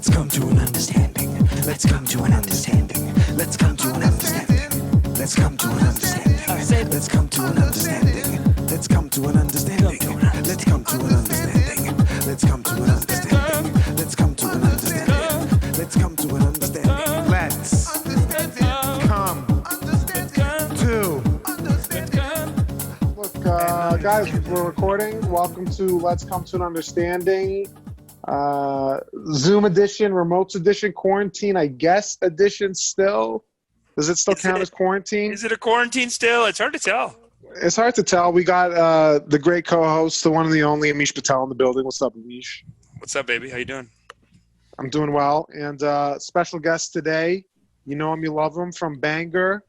Let's come to an understanding. Let's come to an understanding. Let's come to an understanding. Let's come to an understanding. Let's come to an understanding. Let's come to an understanding. Let's come to an understanding. Let's come to an understanding. Let's come to an understanding. Let's come to an understanding. Let's come to. Look, guys, we're recording. Welcome to Let's Come to an Understanding. Zoom edition, remotes edition, quarantine, I guess, edition still. Does it still count as quarantine? Is it a quarantine still? It's hard to tell. It's hard to tell. We got the great co-host, the one and the only Amish Patel in the building. What's up, Amish? What's up, baby? How you doing? I'm doing well. And special guest today. You know him, you love him, from Bangor.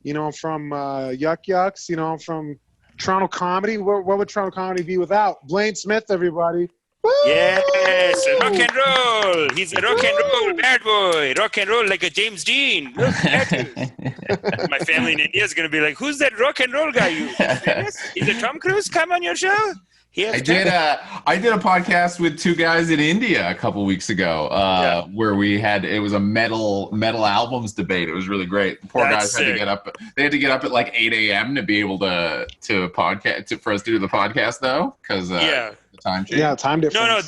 You know him from Yuck Yucks. You know him from Toronto Comedy. What would Toronto Comedy be without? Blayne Smith, everybody. Woo! Yes, rock and roll. He's a rock and roll bad boy. Rock and roll like a James Dean. Look at it. My family in India is going to be like, who's that rock and roll guy? Is it Tom Cruise come on your show? I did a podcast with two guys in India a couple weeks ago, where it was a metal albums debate. It was really great. The poor guys had to get up. They had to get up at like 8 a.m. to be able to podcast for us to do the podcast though, because the time change. Yeah, time difference. No,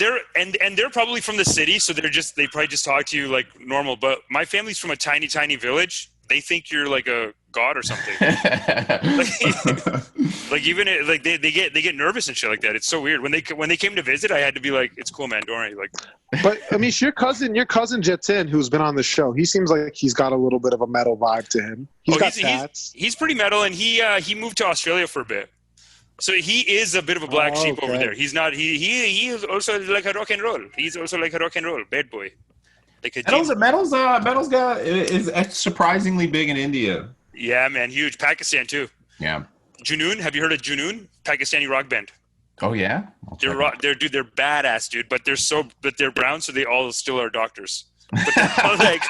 they're probably from the city, so they probably just talk to you like normal. But my family's from a tiny village. They think you're like a god or something. They get nervous and shit like that. It's so weird. When they came to visit, I had to be like, "It's cool, man. Don't worry." Like, but I mean, your cousin Jetson, who's been on the show, he seems like he's got a little bit of a metal vibe to him. He's pretty metal, and he moved to Australia for a bit. So he is a bit of a black sheep over there. He's not. He is also like a rock and roll. He's also like a rock and roll bad boy. Metal's is surprisingly big in India. Yeah, man, huge. Pakistan too. Yeah. Junoon, have you heard of Junoon? Pakistani rock band. Oh yeah. They're badass, dude. But they're brown, so they all still are doctors. But they're all like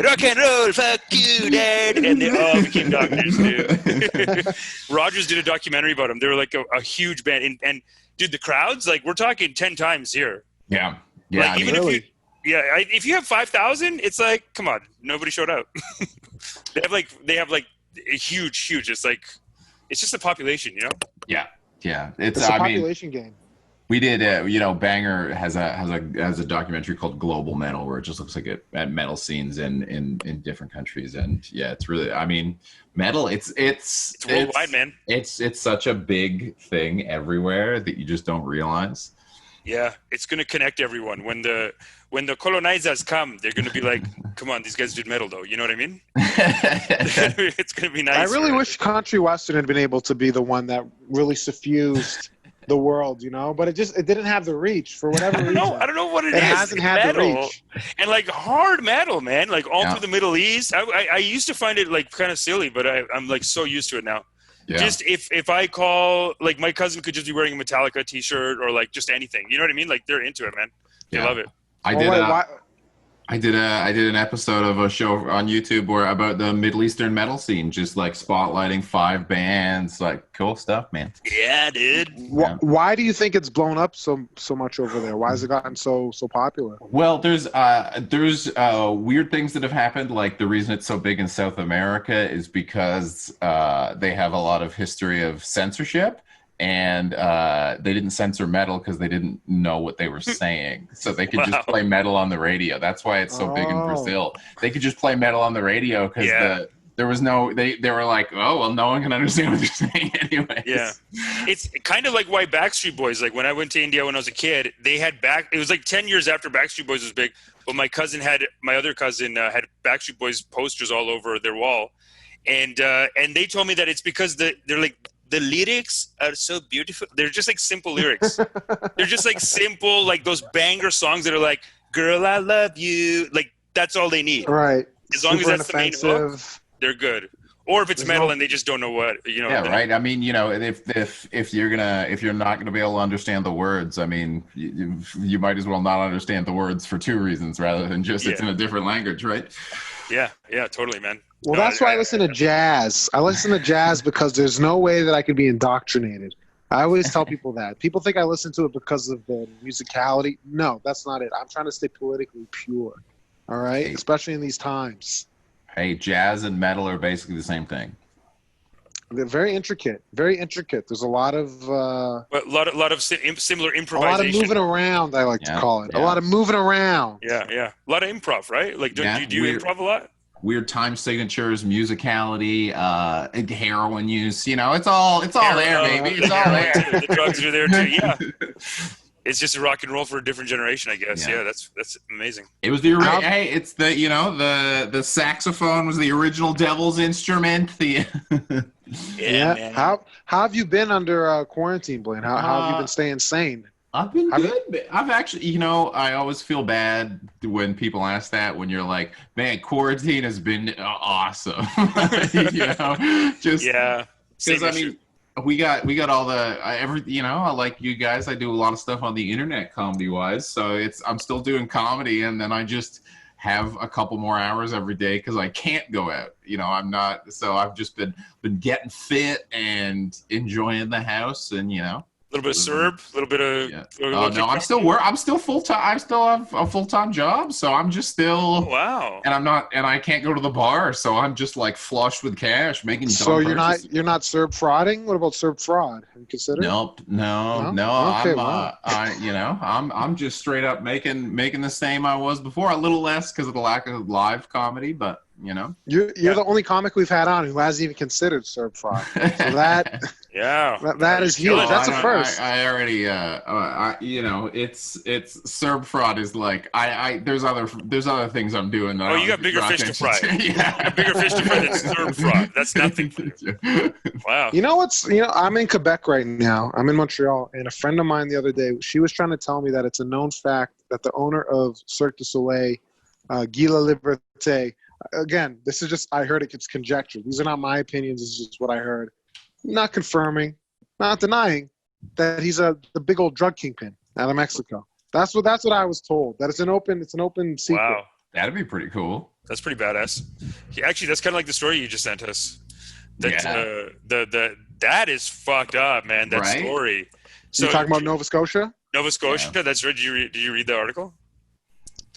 rock and roll, fuck you, dad, and they all became doctors, dude. Rogers did a documentary about them. They were like a huge band, and dude, the crowds, like, we're talking 10 times here. Yeah. Like, if you have 5,000, it's like, come on, nobody showed up. they have like a huge. It's like, it's just the population, you know? Yeah. It's a population game. We did, Bangor has a documentary called Global Metal, where it just looks like at metal scenes in different countries, and yeah, it's really, I mean, metal. It's worldwide, man. It's such a big thing everywhere that you just don't realize. Yeah, it's going to connect everyone. When the colonizers come, they're going to be like, come on, these guys did metal, though. You know what I mean? It's going to be nice. I really wish Country Western had been able to be the one that really suffused the world, but it didn't have the reach for whatever reason. I don't know what it is. It hasn't had the reach. And like hard metal, man, like all through the Middle East. I used to find it like kind of silly, but I'm like so used to it now. Yeah. Just if I call, like, my cousin could just be wearing a Metallica t-shirt or like just anything. You know what I mean? Like, they're into it, man. They love it. I did an episode of a show on YouTube about the Middle Eastern metal scene, just like spotlighting 5 bands, like cool stuff, man. Yeah, dude. Why do you think it's blown up so much over there? Why has it gotten so popular? Well, there's weird things that have happened. Like, the reason it's so big in South America is because they have a lot of history of censorship. And they didn't censor metal because they didn't know what they were saying. So they could just play metal on the radio. That's why it's so big in Brazil. They could just play metal on the radio because there was no... They were like, oh, well, no one can understand what they're saying anyway. Yeah. It's kind of like why Backstreet Boys, like when I went to India when I was a kid, they had it was like 10 years after Backstreet Boys was big, but my other cousin had Backstreet Boys posters all over their wall. And they told me that it's because they're like... The lyrics are so beautiful. They're just like simple lyrics. They're just like simple, like those banger songs that are like, girl, I love you. Like, that's all they need. Right. As long as that's the main hook, they're good. Or if it's metal and they just don't know what, Yeah, right. I mean, if you're not gonna be able to understand the words, I mean, you might as well not understand the words for 2 reasons rather than just it's in a different language, right? Yeah, totally, man. Well, that's why I listen to jazz. I listen to jazz because there's no way that I could be indoctrinated. I always tell people that. People think I listen to it because of the musicality. No, that's not it. I'm trying to stay politically pure. All right? Hey. Especially in these times. Hey, jazz and metal are basically the same thing. They're very intricate. Very intricate. There's a lot of lot of similar a improvisation. lot of moving around, I like to call it. Yeah. A lot of moving around. Yeah. A lot of improv, right? Like, do you do improv a lot? Weird time signatures, musicality, heroin use. You know, it's all there, baby. It's all there. The drugs are there too. Yeah. It's just a rock and roll for a different generation, I guess. Yeah, that's amazing. It was the hey, it's the the saxophone was the original devil's instrument. The man. How have you been under quarantine, Blayne? How have you been staying sane? I've been good. I've actually, I always feel bad when people ask that, when you're like, man, quarantine has been awesome. Just because I mean, we got all the I like you guys. I do a lot of stuff on the internet comedy wise, so I'm still doing comedy, and then I just have a couple more hours every day because I can't go out. I'm not. So I've just been getting fit and enjoying the house, and A little bit of Serb, a little bit of. Yeah. No, I'm still full time. I still have a full time job, so I'm just still. Oh, wow. And I can't go to the bar, so I'm just like flush with cash, making. So you're not Serb frauding? What about Serb fraud? Have you considered? Nope, no. Okay, I'm just straight up making the same I was before, a little less because of the lack of live comedy, but. You're the only comic we've had on who hasn't even considered Serb fraud. So that that is huge. That's a first. I already it's Serb fraud is like there's other things I'm doing. That you got bigger fish to fry. You got bigger fish to fry than Serb fraud. That's nothing for you. Wow. I'm in Quebec right now. I'm in Montreal, and a friend of mine the other day, she was trying to tell me that it's a known fact that the owner of Cirque du Soleil, Guy Liberté. Again, this is just, I heard it's conjecture. These are not my opinions. This is just what I heard. Not confirming, not denying that he's the big old drug kingpin out of Mexico. That's what I was told. That it's an open secret. Wow. That'd be pretty cool. That's pretty badass. Actually, that's kind of like the story you just sent us. That is fucked up, man. That story. So you're talking about Nova Scotia? Nova Scotia? Yeah. That's right. Did you read the article?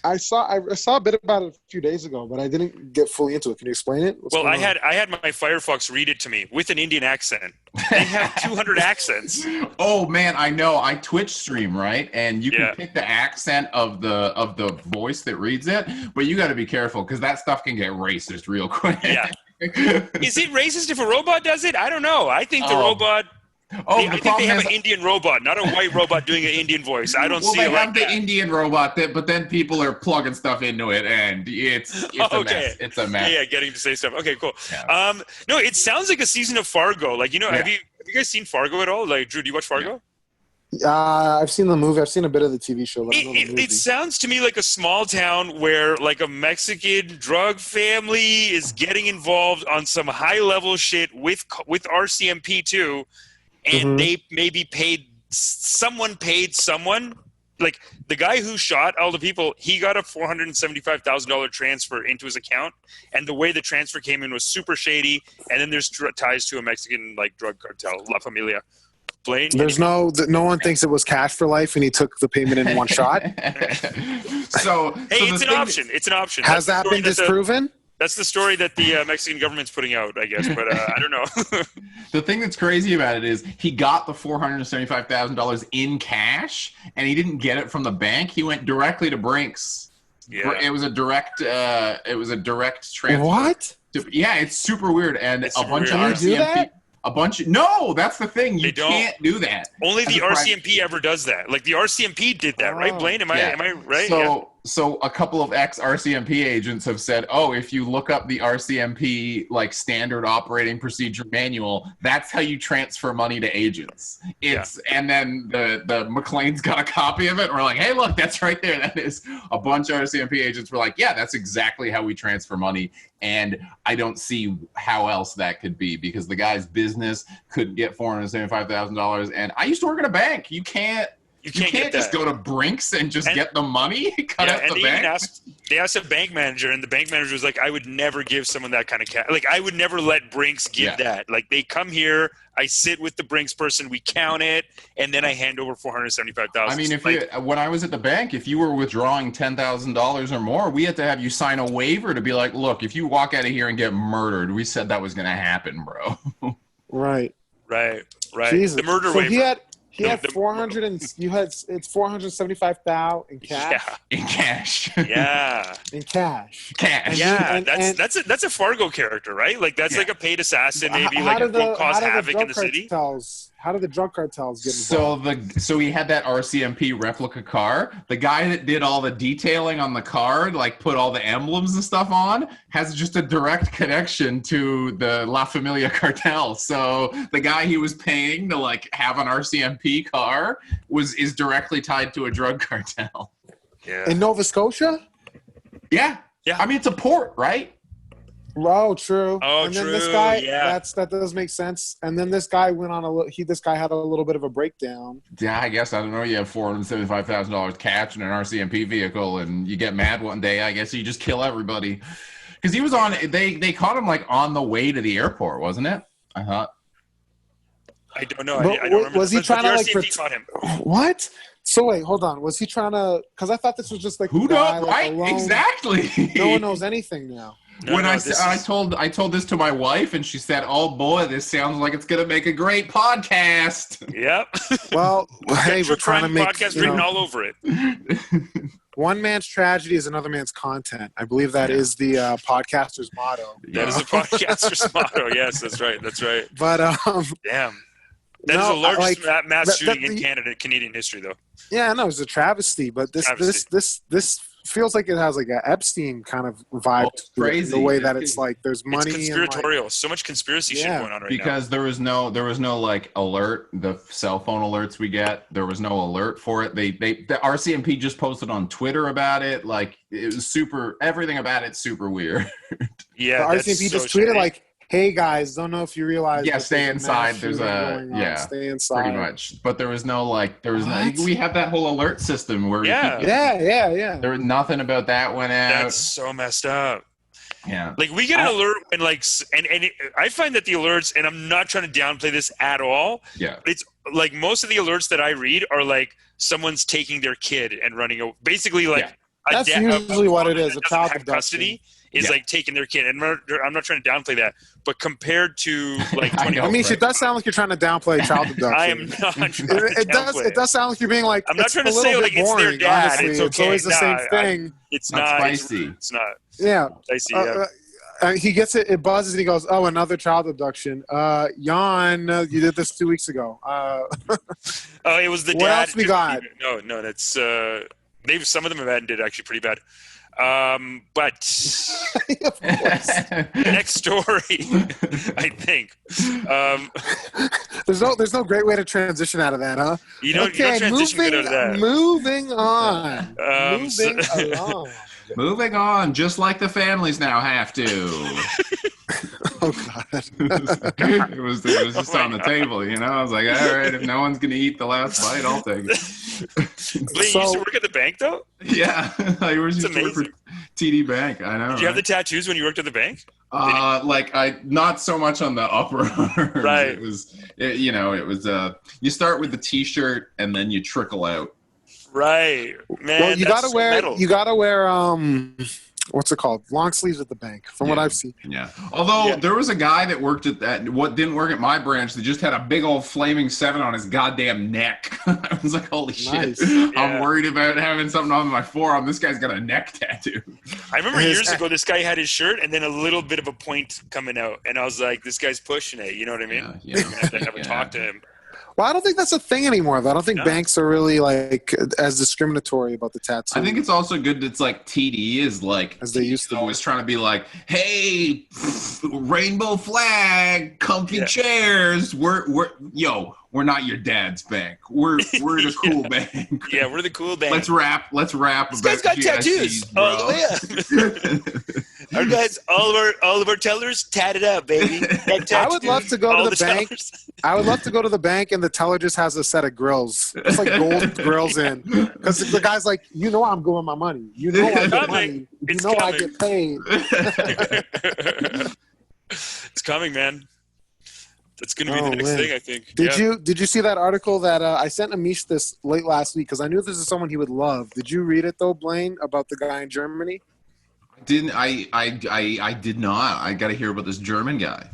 I saw a bit about it a few days ago, but I didn't get fully into it. Can you explain it? I had my Firefox read it to me with an Indian accent. They have 200 accents. Oh man, I know. I Twitch stream, right? And you can pick the accent of the voice that reads it, but you got to be careful because that stuff can get racist real quick. Yeah. Is it racist if a robot does it? I don't know. I think the robot. I think they have an Indian robot, not a white robot doing an Indian voice. I don't see it like that. Well, they have the Indian robot, but then people are plugging stuff into it, and it's a mess. It's a mess. Yeah, getting to say stuff. Okay, cool. Yeah. No, it sounds like a season of Fargo. Like, have you guys seen Fargo at all? Like, Drew, do you watch Fargo? I've seen the movie. I've seen a bit of the TV show. It sounds to me like a small town where like a Mexican drug family is getting involved on some high level shit with RCMP too. And they maybe paid someone, like the guy who shot all the people, he got a $475,000 transfer into his account. And the way the transfer came in was super shady. And then there's ties to a Mexican like drug cartel, La Familia. Blayne? There's no one thinks it was cash for life and he took the payment in one shot. It's an option. It's an option. Has that been disproven? That's the story that the Mexican government's putting out, I guess, but I don't know. The thing that's crazy about it is he got the $475,000 in cash, and he didn't get it from the bank. He went directly to Brinks. Yeah. It was a direct transfer. What? It's super weird, and it's a bunch weird. of RCMP. No, that's the thing. You can't do that. Only the RCMP ever does that. Like the RCMP did that, right, Blayne? Am I right? So a couple of ex-RCMP agents have said, if you look up the RCMP like standard operating procedure manual, that's how you transfer money to agents. And then the McLean's got a copy of it, and we're like, hey, look, that's right there. That is a bunch of RCMP agents were like, yeah, that's exactly how we transfer money. And I don't see how else that could be because the guy's business couldn't get $475,000. And I used to work in a bank. You can't You You can't, can't just go to Brinks and just get the money cut out the bank. They asked a bank manager, and the bank manager was like, I would never give someone that kind of cash. Like, I would never let Brinks give that. Like, they come here, I sit with the Brinks person, we count it, and then I hand over $475,000. I mean, when I was at the bank, if you were withdrawing $10,000 or more, we had to have you sign a waiver to be like, look, if you walk out of here and get murdered, we said that was going to happen, bro. Right. Jesus. The murder waiver. He had 400 and it's 475,000 in cash. Yeah, in cash. Yeah, in cash. Yeah, that's a Fargo character, right? Like that's like a paid assassin, maybe like will cause havoc in the city. How did the drug cartels get involved? So he had that RCMP replica car. The guy that did all the detailing on the car, like put all the emblems and stuff on, has just a direct connection to the La Familia cartel. So the guy he was paying to like have an RCMP car is directly tied to a drug cartel. Yeah. In Nova Scotia? Yeah. I mean, it's a port, right? Oh, true. Oh, and then true. This guy, yeah. That does make sense. And then this guy went on this guy had a little bit of a breakdown. Yeah, I guess, I don't know. You have $475,000 cash in an RCMP vehicle, and you get mad one day. I guess you just kill everybody. Because he was on. They caught him like on the way to the airport, wasn't it? I thought. I don't know. But I don't remember. Was he trying to like caught him. What? So wait, hold on. Was he trying to? Because I thought this was just like who knows, right? Exactly. No one knows anything now. I told this to my wife, and she said, "Oh boy, this sounds like it's gonna make a great podcast." Yep. Well, hey, we're trying to make podcast written all over it. One man's tragedy is another man's content. I believe that is the podcaster's motto. That is the podcaster's motto. Yes, that's right. That's right. But damn. That is the largest mass shooting in Canadian history, though. Yeah, no, it's a travesty. But this feels like it has like an Epstein kind of vibe to it, the way that it's like there's money. It's conspiratorial. So much conspiracy shit going on right now. Because there was no like alert. The cell phone alerts we get, there was no alert for it. The RCMP just posted on Twitter about it. Like it was super. Everything about it's super weird. Yeah, the RCMP just tweeted like, "Hey guys, don't know if you realize." Yeah, stay inside. There's stay inside. Pretty much. But there was no we have that whole alert system where yeah. There was nothing about that went out. That's so messed up. Yeah. Like we get an alert when I find that the alerts, and I'm not trying to downplay this at all. Yeah. It's like most of the alerts that I read are like someo's taking their kid and running away. Basically like that's usually what it is. A child abduction. Custody is like taking their kid, and I'm not trying to downplay that, but compared to like 20, I mean, it does sound like you're trying to downplay child abduction. I am not. It does sound like you're being like. I'm not trying to say like it's their dad. Honestly. It's okay. It's always the same thing. It's not not spicy. It's not. Yeah. Spicy. Yeah. He gets it. It buzzes, and he goes, "Oh, another child abduction." Jan, you did this 2 weeks ago. Oh, it was the dad. What else we got? No, that's some of them have ended actually pretty bad. But next story, I think. There's no great way to transition out of that, huh? You don't transition good out of that. Moving on. Along. Moving on, just like the families now have to. Oh God! it was just on the table, you know. I was like, all right, if no one's gonna eat the last bite, I'll take it. Blayne, you used to work at the bank, though? Yeah, I used to work for TD Bank. I know. Did you have the tattoos when you worked at the bank? Not so much on the upper arms. Right. It was you start with the T-shirt and then you trickle out. Right, man. Well, you gotta wear what's it called? Long sleeves at the bank, from what I've seen. Yeah. Although there was a guy that worked at that, what didn't work at my branch, that just had a big old flaming 7 on his goddamn neck. I was like, holy shit. Yeah. I'm worried about having something on my forearm. This guy's got a neck tattoo. I remember years ago, this guy had his shirt and then a little bit of a point coming out. And I was like, this guy's pushing it. You know what I mean? Yeah. I'm going to have to have a talk to him. Well, I don't think that's a thing anymore, though. I don't think banks are really like as discriminatory about the tattoo. I think it's also good that it's like TD is like as they used to always trying to be like, hey, rainbow flag, comfy chairs. We're not your dad's bank. We're the cool bank. Yeah, we're the cool bank. Let's rap. This guy's got tattoos. Bro. Oh yeah. Our guys, all of our tellers tatted up, baby. I would love to go All to the bank. tellers. I would love to go to the bank and the teller just has a set of grills. It's like gold grills in. Because the guy's like, you know I'm going my money. You know I get money. You It's know I coming. get paid. It's coming, man. That's going to be the next man. thing, I think. Did you see that article that I sent Amish this late last week because I knew this is someone he would love. Did you read it though, Blayne, about the guy in Germany? I did not. I got to hear about this German guy.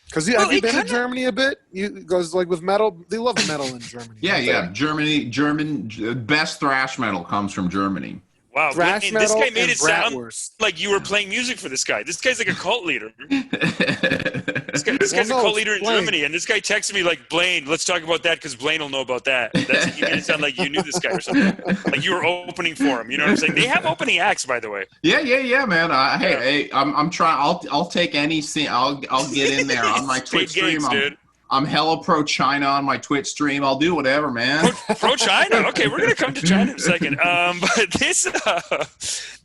Because have you been to Germany a bit? Because like with metal, they love metal in Germany. Yeah. German best thrash metal comes from Germany. Wow, Thrash this metal guy made and it sound bratwurst. like you were playing music for this guy. This guy's like a cult leader. This guy's a cult leader in Germany, and this guy texted me like, Blayne, let's talk about that because Blayne will know about that. He made it sound like you knew this guy or something. Like you were opening for him. You know what I'm saying? They have opening acts, by the way. Yeah, man. Hey, I'm trying. I'll take any scene. I'll get in there on my Twitch stream. Dude. I'm hella pro China on my Twitch stream. I'll do whatever, man. Pro China. Okay, we're gonna come to China in a second. But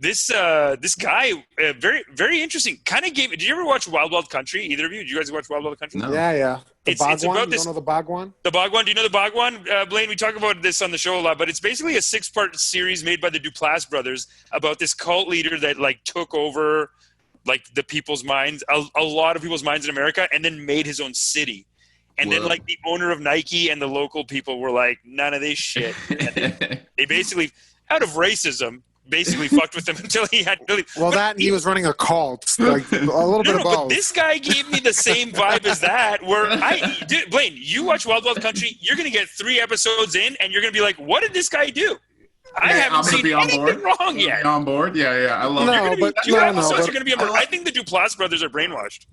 this guy, very very interesting. Kind of gave. Did you ever watch Wild Wild Country? Either of you? Did you guys watch Wild Wild Country? No. Yeah. It's Bhagwan? about You this. don't know the Bhagwan? The Bhagwan. Do you know the Bhagwan, Blayne? We talk about this on the show a lot, but it's basically a 6-part series made by the Duplass brothers about this cult leader that like took over like the people's minds, a lot of people's minds in America, and then made his own city. And then, like, the owner of Nike and the local people were like, none of this shit. And they basically, out of racism, basically fucked with him until he had to leave. Well, he was running a cult. Like, a little bit of both. But this guy gave me the same vibe as that, where Blayne, you watch Wild Wild Country, you're going to get 3 episodes in, and you're going to be like, what did this guy do? I haven't seen anything wrong yet. On board? Yeah. I love it. 2 episodes, you're going to be on board. I think the Duplass brothers are brainwashed.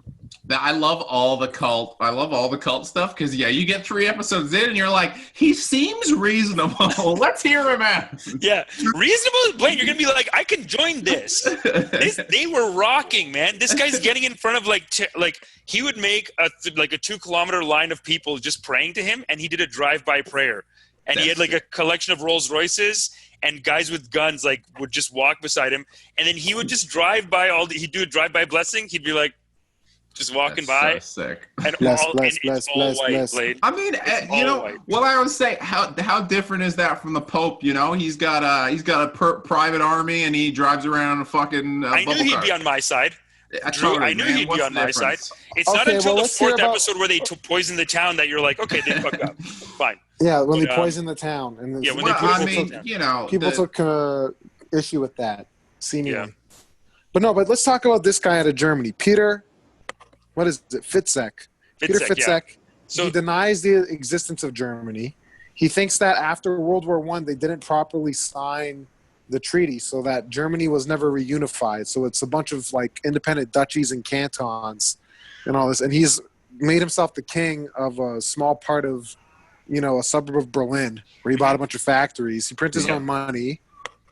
I love all the cult. I love all the cult stuff because you get 3 episodes in and you're like, he seems reasonable. Let's hear him out. Yeah, reasonable. Blayne, you're gonna be like, I can join this. They were rocking, man. This guy's getting in front of like he would make a 2-kilometer line of people just praying to him, and he did a drive-by prayer, and he had like a collection of Rolls Royces. And guys with guns like would just walk beside him, and then he would just drive by he'd do a drive-by blessing. He'd be like, just walking by. So sick. And bless. Blayne. I mean, what I would say, how different is that from the Pope? You know, he's got a private army and he drives around a fucking. I knew he'd be on my side. Drew, I knew he'd be on my side. It's not until the 4th episode where they poison the town that you're like, okay, they fucked up. Fine. Yeah, when they poison the town. And people took issue with that, seemingly. Yeah. But let's talk about this guy out of Germany, Peter. What is it? Fitzek. Peter Fitzek. Yeah. So, he denies the existence of Germany. He thinks that after World War I, they didn't properly sign the treaty, so that Germany was never reunified. So it's a bunch of like independent duchies and cantons and all this. And he's made himself the king of a small part of, a suburb of Berlin where he bought a bunch of factories. He prints his own money.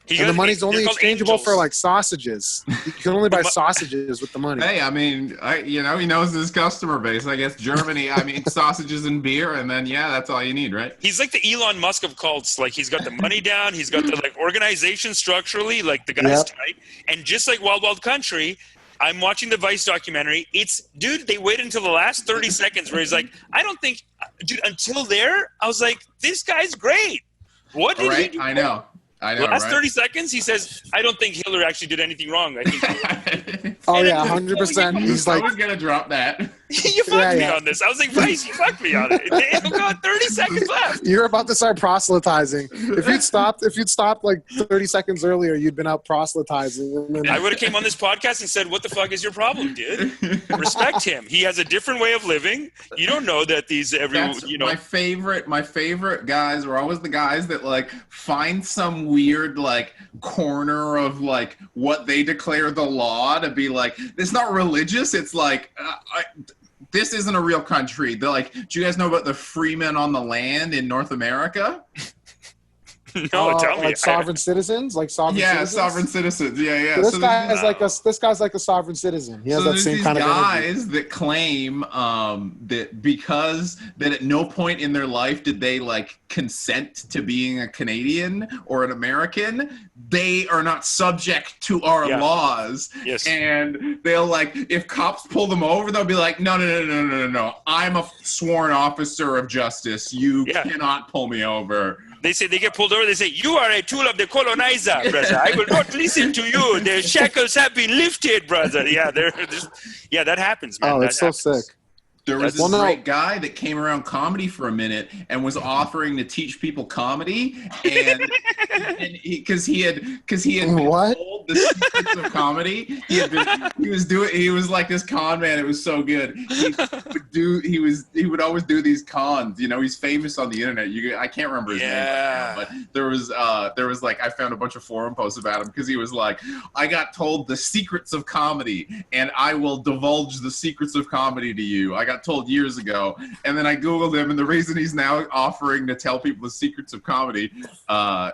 And the money's only exchangeable for like sausages. You can only buy sausages with the money. Hey, I mean, he knows his customer base. I guess Germany, sausages and beer, and then that's all you need, right? He's like the Elon Musk of cults. Like he's got the money down, he's got the like organization structurally, like the guy's tight. And just like Wild Wild Country, I'm watching the Vice documentary. They waited until the last 30 seconds where he's like, I don't think, dude, until there, I was like, this guy's great. What did he do? I know. The last 30 seconds, he says, I don't think Hitler actually did anything wrong. I think 100%. He's like, I was going to drop that. You fucked me on this. I was like, Vice, you fucked me on it. I've got 30 seconds left. You're about to start proselytizing. If you'd stopped like 30 seconds earlier, you'd been out proselytizing. And then... I would have came on this podcast and said, what the fuck is your problem, dude? Respect him. He has a different way of living. You don't know that My favorite guys were always the guys that like find some weird like corner of like what they declare the law to be like, it's not religious. It's like, this isn't a real country. They're like, do you guys know about the Freemen on the land in North America? No, tell me. Like sovereign citizens, citizens. Sovereign citizens. Yeah. So this guy's like a sovereign citizen. He has that same kind of energy. Guys that claim that at no point in their life did they like consent to being a Canadian or an American. They are not subject to our laws. Yes. And they'll like, if cops pull them over, they'll be like, no. I'm a sworn officer of justice. You cannot pull me over. They say they get pulled over. They say, you are a tool of the colonizer, brother. I will not listen to you. The shackles have been lifted, brother. Yeah, that happens, man. Oh, it's so sick. There was this great guy that came around comedy for a minute and was offering to teach people comedy, and because he had been told the secrets of comedy. He was like this con man. It was so good. He would always do these cons. You know, he's famous on the internet. I can't remember his name right now, but there was like, I found a bunch of forum posts about him because he was like, I got told the secrets of comedy, and I will divulge the secrets of comedy to you. I got told years ago, and then I googled him, and the reason he's now offering to tell people the secrets of comedy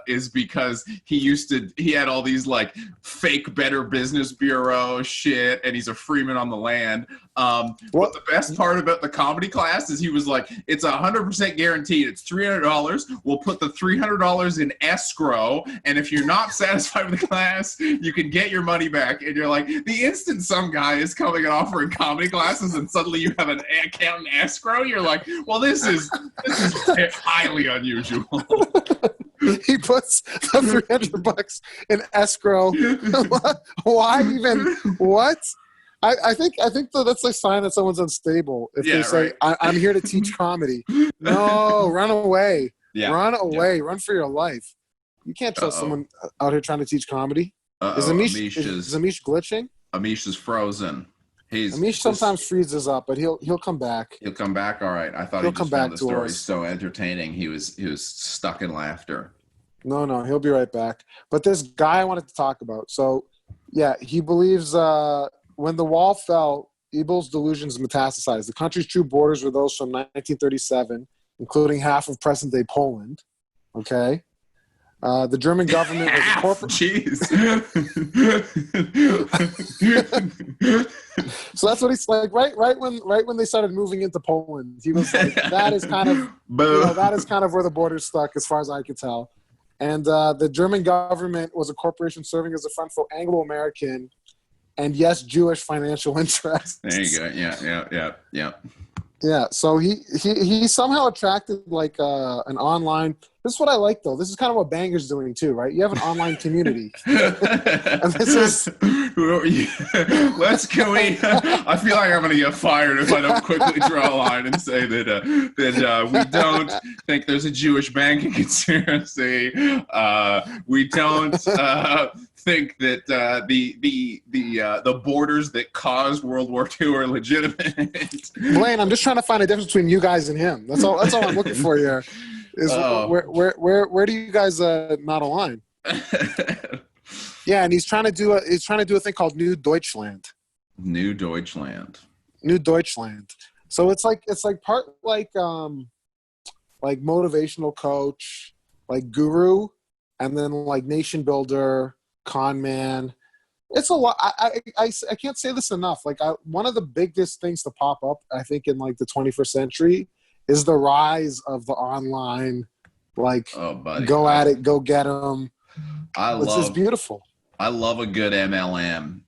is because he had all these like fake Better Business Bureau shit, and he's a freeman on the land. But the best part about the comedy class is he was like, it's 100% guaranteed. It's $300. We'll put the $300 in escrow, and if you're not satisfied with the class, you can get your money back. And you're like, the instant some guy is coming and offering comedy classes, and suddenly you have an account in escrow, you're like, well, this is highly unusual. He puts the $300 in escrow. Why even? What? I think that's a sign that someone's unstable. If they say, I'm here to teach comedy. No, run away. Yeah. Run away. Run for your life. You can't trust someone out here trying to teach comedy. Is Amish glitching? Amish is frozen. Amish sometimes freezes up, but he'll come back. He'll come back. All right. I thought he'll come back. The story so entertaining. He was stuck in laughter. No, he'll be right back. But this guy I wanted to talk about. So, yeah, he believes when the wall fell, evil's delusions metastasized. The country's true borders were those from 1937, including half of present-day Poland. Okay. The German government was a corporate. Jeez. So that's what he's like. Right when they started moving into Poland, he was like, "That is kind of where the border's stuck, as far as I could tell." And the German government was a corporation serving as a front for Anglo-American and Jewish financial interests. There you go. Yeah. Yeah. So he somehow attracted like an online. This is what I like, though. This is kind of what Banger's doing, too, right? You have an online community. And this is... I feel like I'm going to get fired if I don't quickly draw a line and say that we don't think there's a Jewish banking conspiracy. We don't think that the borders that caused World War II are legitimate. Blayne, I'm just trying to find a difference between you guys and him. That's all I'm looking for here. Where do you guys not align? Yeah, and he's trying to do a thing called New Deutschland. New Deutschland. So it's like part like motivational coach, like guru, and then like nation builder, con man. It's a lot. I can't say this enough. Like one of the biggest things to pop up, I think, in like the 21st century is the rise of the online, like, go at it, go get them. It's just beautiful. I love a good MLM.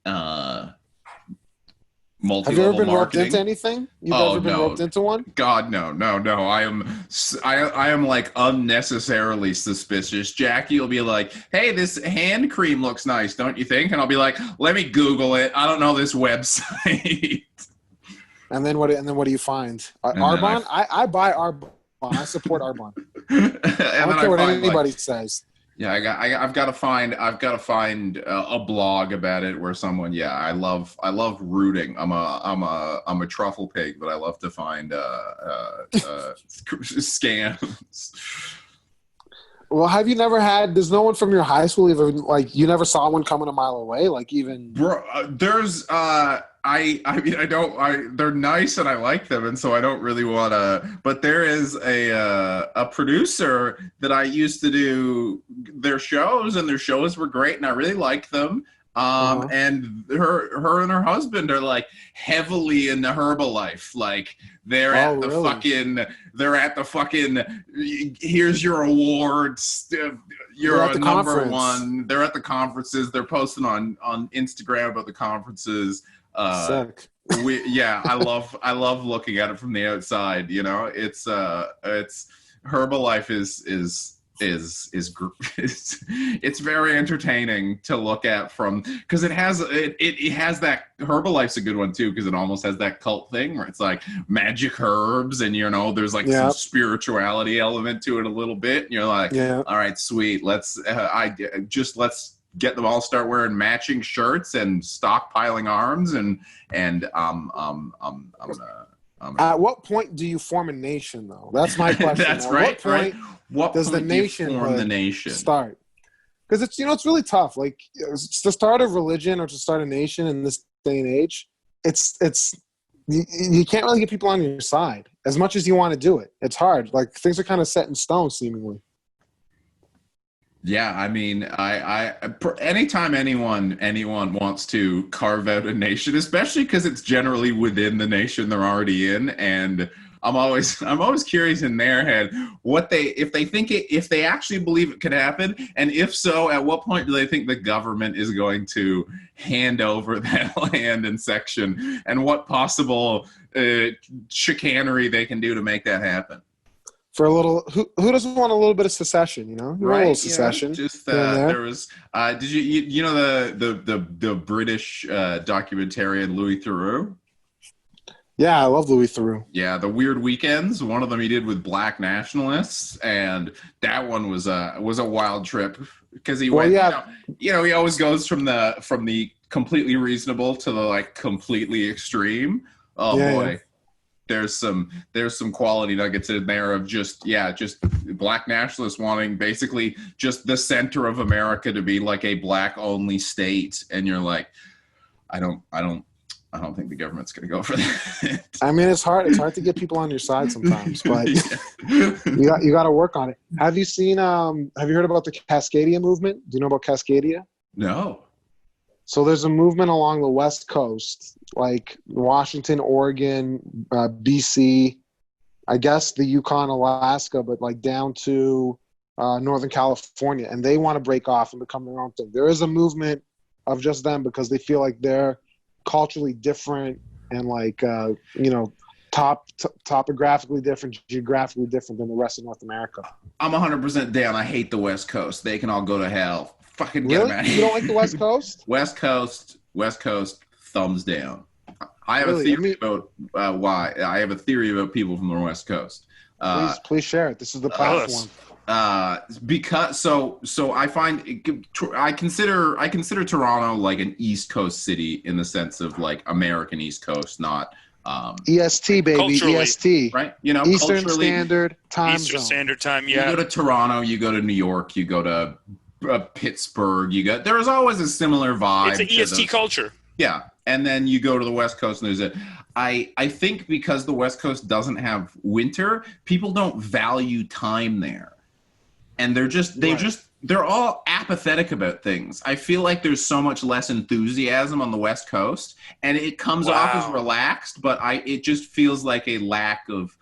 Multi-level Have you ever been marketing. roped into anything? You've ever been roped into one? God, no. I am like unnecessarily suspicious. Jackie will be like, "Hey, this hand cream looks nice, don't you think?" And I'll be like, "Let me Google it. I don't know this website." And then what do you find? Arbonne? I buy Arbonne. I support Arbonne. I don't care what anybody says. Yeah, I've got to find a blog about it where someone. Yeah, I love rooting. I'm a truffle pig, but I love to find scams. Well, have you never had? There's no one from your high school even like you never saw one coming a mile away, like even. Bro, there's. they're nice and I like them, and so I don't really want to. But there is a producer that I used to do their shows, and their shows were great, and I really liked them. And her and her husband are like heavily into Herbalife. Like they're at the fucking here's your awards. You're a number one. They're at the conferences. They're posting on Instagram about the conferences. Sick. I love looking at it from the outside. You know, it's Herbalife is it's very entertaining to look at from because it has that Herbalife's a good one too because it almost has that cult thing where it's like magic herbs and you know there's like some spirituality element to it a little bit and you're like all right sweet let's get them all start wearing matching shirts and stockpiling arms and at what point do you form a nation though? That's my question. That's at right. What does the nation form the nation start? Because it's it's really tough. Like to start a religion or to start a nation in this day and age, you can't really get people on your side as much as you want to do it. It's hard. Like things are kind of set in stone, seemingly. Yeah, I mean, I anytime anyone wants to carve out a nation, especially because it's generally within the nation they're already in, and I'm always curious in their head if they actually believe it could happen, and if so, at what point do they think the government is going to hand over that land and section, and what possible chicanery they can do to make that happen. For a little, who doesn't want a little bit of secession? You know, right? A little secession. Just there was. Did you know the British documentarian Louis Theroux? Yeah, I love Louis Theroux. Yeah, the Weird Weekends. One of them he did with black nationalists, and that one was a wild trip because he went. Yeah. He always goes from the completely reasonable to the like completely extreme. Oh boy. Yeah. There's some quality nuggets in there of just black nationalists wanting basically just the center of America to be like a black only state, and you're like, I don't think the government's going to go for that. I mean, it's hard to get people on your side sometimes, but you got to work on it. Have you heard about the Cascadia movement? Do you know about Cascadia? No. So there's a movement along the West Coast, like Washington, Oregon, BC, I guess the Yukon, Alaska, but like down to Northern California. And they want to break off and become their own thing. There is a movement of just them because they feel like they're culturally different and like, topographically different, geographically different than the rest of North America. I'm 100% down. I hate the West Coast. They can all go to hell. Fucking get them out of here. You don't like the West Coast? West Coast, thumbs down. I have a theory about why. I have a theory about people from the West Coast. Please share it. This is the platform. Because I consider Toronto like an East Coast city in the sense of like American East Coast, not EST baby, EST, right? Eastern Standard Time Eastern Zone. Standard Time. Yeah. You go to Toronto, you go to New York, you go to Pittsburgh. There's always a similar vibe. It's an EST culture. Yeah, and then you go to the West Coast, and I think because the West Coast doesn't have winter, people don't value time there, and they're all apathetic about things. I feel like there's so much less enthusiasm on the West Coast, and it comes off as relaxed, but it just feels like a lack of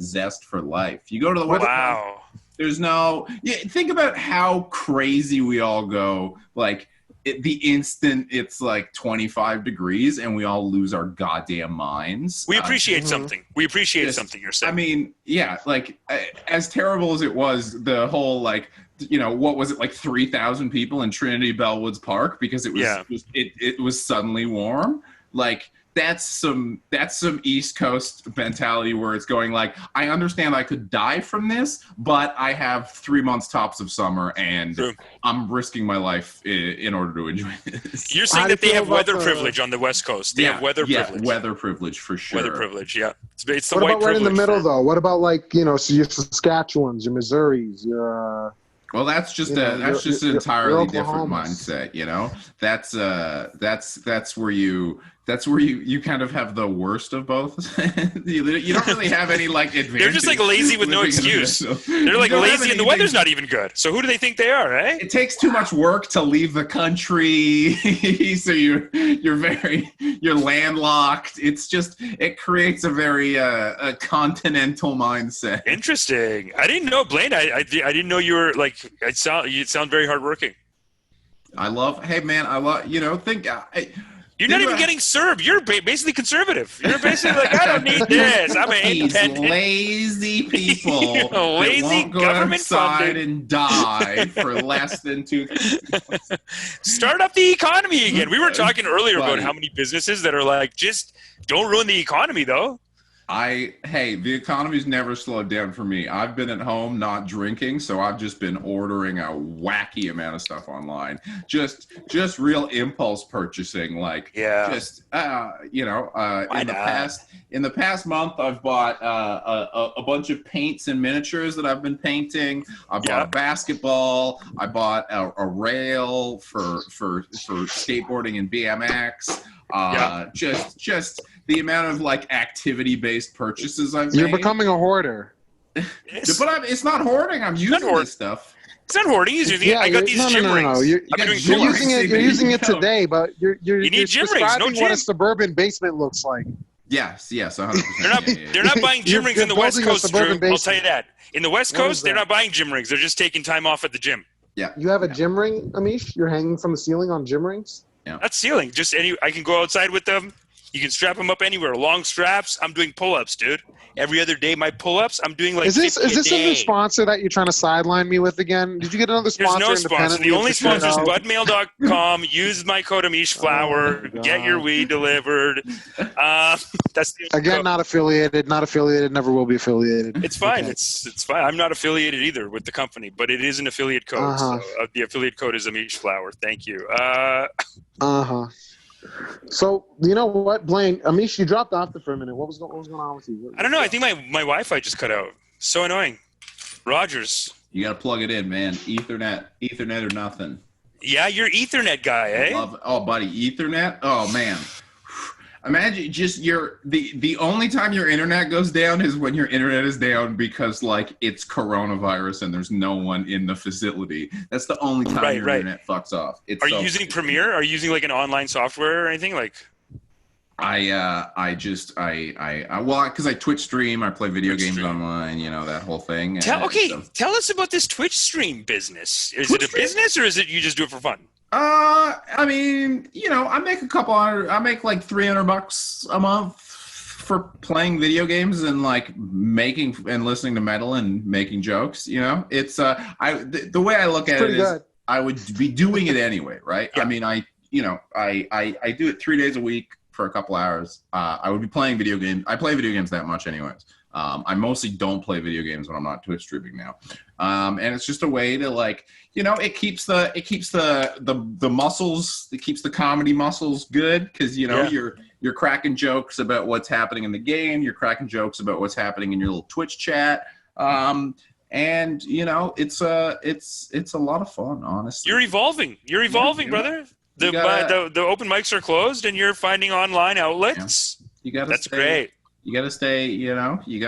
zest for life. You go to the West Coast, there's no. Yeah, think about how crazy we all go. Like the instant it's like 25 degrees, and we all lose our goddamn minds. We appreciate something. We appreciate something. You're saying. I mean, yeah, like as terrible as it was, the whole like. What was it, like 3,000 people in Trinity Bellwoods Park because it was it was suddenly warm. Like that's some East Coast mentality where it's going like, I understand I could die from this, but I have 3 months tops of summer and I'm risking my life in order to enjoy this. You're saying that they have weather privilege on the West Coast. They have weather privilege. Yeah, weather privilege for sure. Weather privilege, yeah. It's the what white about right in the privilege middle though? What about like, so your Saskatchewans, your Missouris, your Well, that's just an entirely different mindset, you know. That's where you kind of have the worst of both. You don't really have any like advantage. They're just like lazy with no excuse. They're like lazy and the weather's not even good. So who do they think they are, eh? It takes too much work to leave the country, so you're landlocked. It creates a very a continental mindset. Interesting. I didn't know, Blayne. I didn't know you were like. You sound very hardworking. Hey man, You're not even getting served. You're basically conservative. You're basically like, I don't need this. I'm an independent. These lazy people lazy that won't go government outside funded and die for less than two. Start up the economy again. We were talking earlier about how many businesses that are like, just don't ruin the economy, though. The economy's never slowed down for me. I've been at home not drinking, so I've just been ordering a wacky amount of stuff online. Just real impulse purchasing, like in the past month I've bought a bunch of paints and miniatures that I've been painting. I bought a basketball. I bought a rail for skateboarding and BMX. Just the amount of like activity-based purchases I've made. You're becoming a hoarder. But it's not hoarding. I'm using this stuff. It's not hoarding. He's using it. I got these gym rings. No. You're using it today, but you're need gym rings. No gym. What a suburban basement looks like. Yes, 100%. They're not buying gym rings in the West Coast, Drew. Basement. I'll tell you that. In the West Coast, they're not buying gym rings. They're just taking time off at the gym. Yeah. You have a gym ring, Amish? You're hanging from the ceiling on gym rings? Yeah. Not ceiling. I can go outside with them. You can strap them up anywhere. Long straps. I'm doing pull-ups, dude. Every other day, my pull-ups, I'm doing like. Is this a new sponsor that you're trying to sideline me with again? Did you get another sponsor? There's no sponsor. The only sponsor is budmail.com. Use my code AmishFlower. Get your weed delivered. That's the again, not affiliated. Never will be affiliated. It's fine. Okay. It's fine. I'm not affiliated either with the company, but it is an affiliate code. So the affiliate code is AmishFlower. Thank you. So you know what, Blayne? Amish, you dropped off there for a minute. What was going on with you? I don't know. I think my Wi-Fi just cut out. So annoying. Rogers. You got to plug it in, man. Ethernet or nothing. Yeah, you're Ethernet guy, eh? Buddy, Ethernet. Oh man. Imagine just the only time your internet goes down is when your internet is down because like it's coronavirus and there's no one in the facility. That's the only time your internet fucks off. Are you using Premiere? Are you using like an online software or anything like? Because I Twitch stream, I play video games online, you know, that whole thing. Tell us about this Twitch stream business. Is it a business or is it you just do it for fun? I mean, you know, I make like $300 a month for playing video games and like making and listening to metal and making jokes, you know. It's the way I look at it is I would be doing it anyway, right? Yeah. I mean, I do it 3 days a week for a couple hours. I would be playing video games. I play video games that much anyways. I mostly don't play video games when I'm not Twitch streaming now. And it's just a way to like, you know, it keeps the muscles, it keeps the comedy muscles good because, you know, you're cracking jokes about what's happening in the game. You're cracking jokes about what's happening in your little Twitch chat. And you know, it's a lot of fun, honestly. You're evolving, brother. The open mics are closed and you're finding online outlets. Yeah. That's great. You got to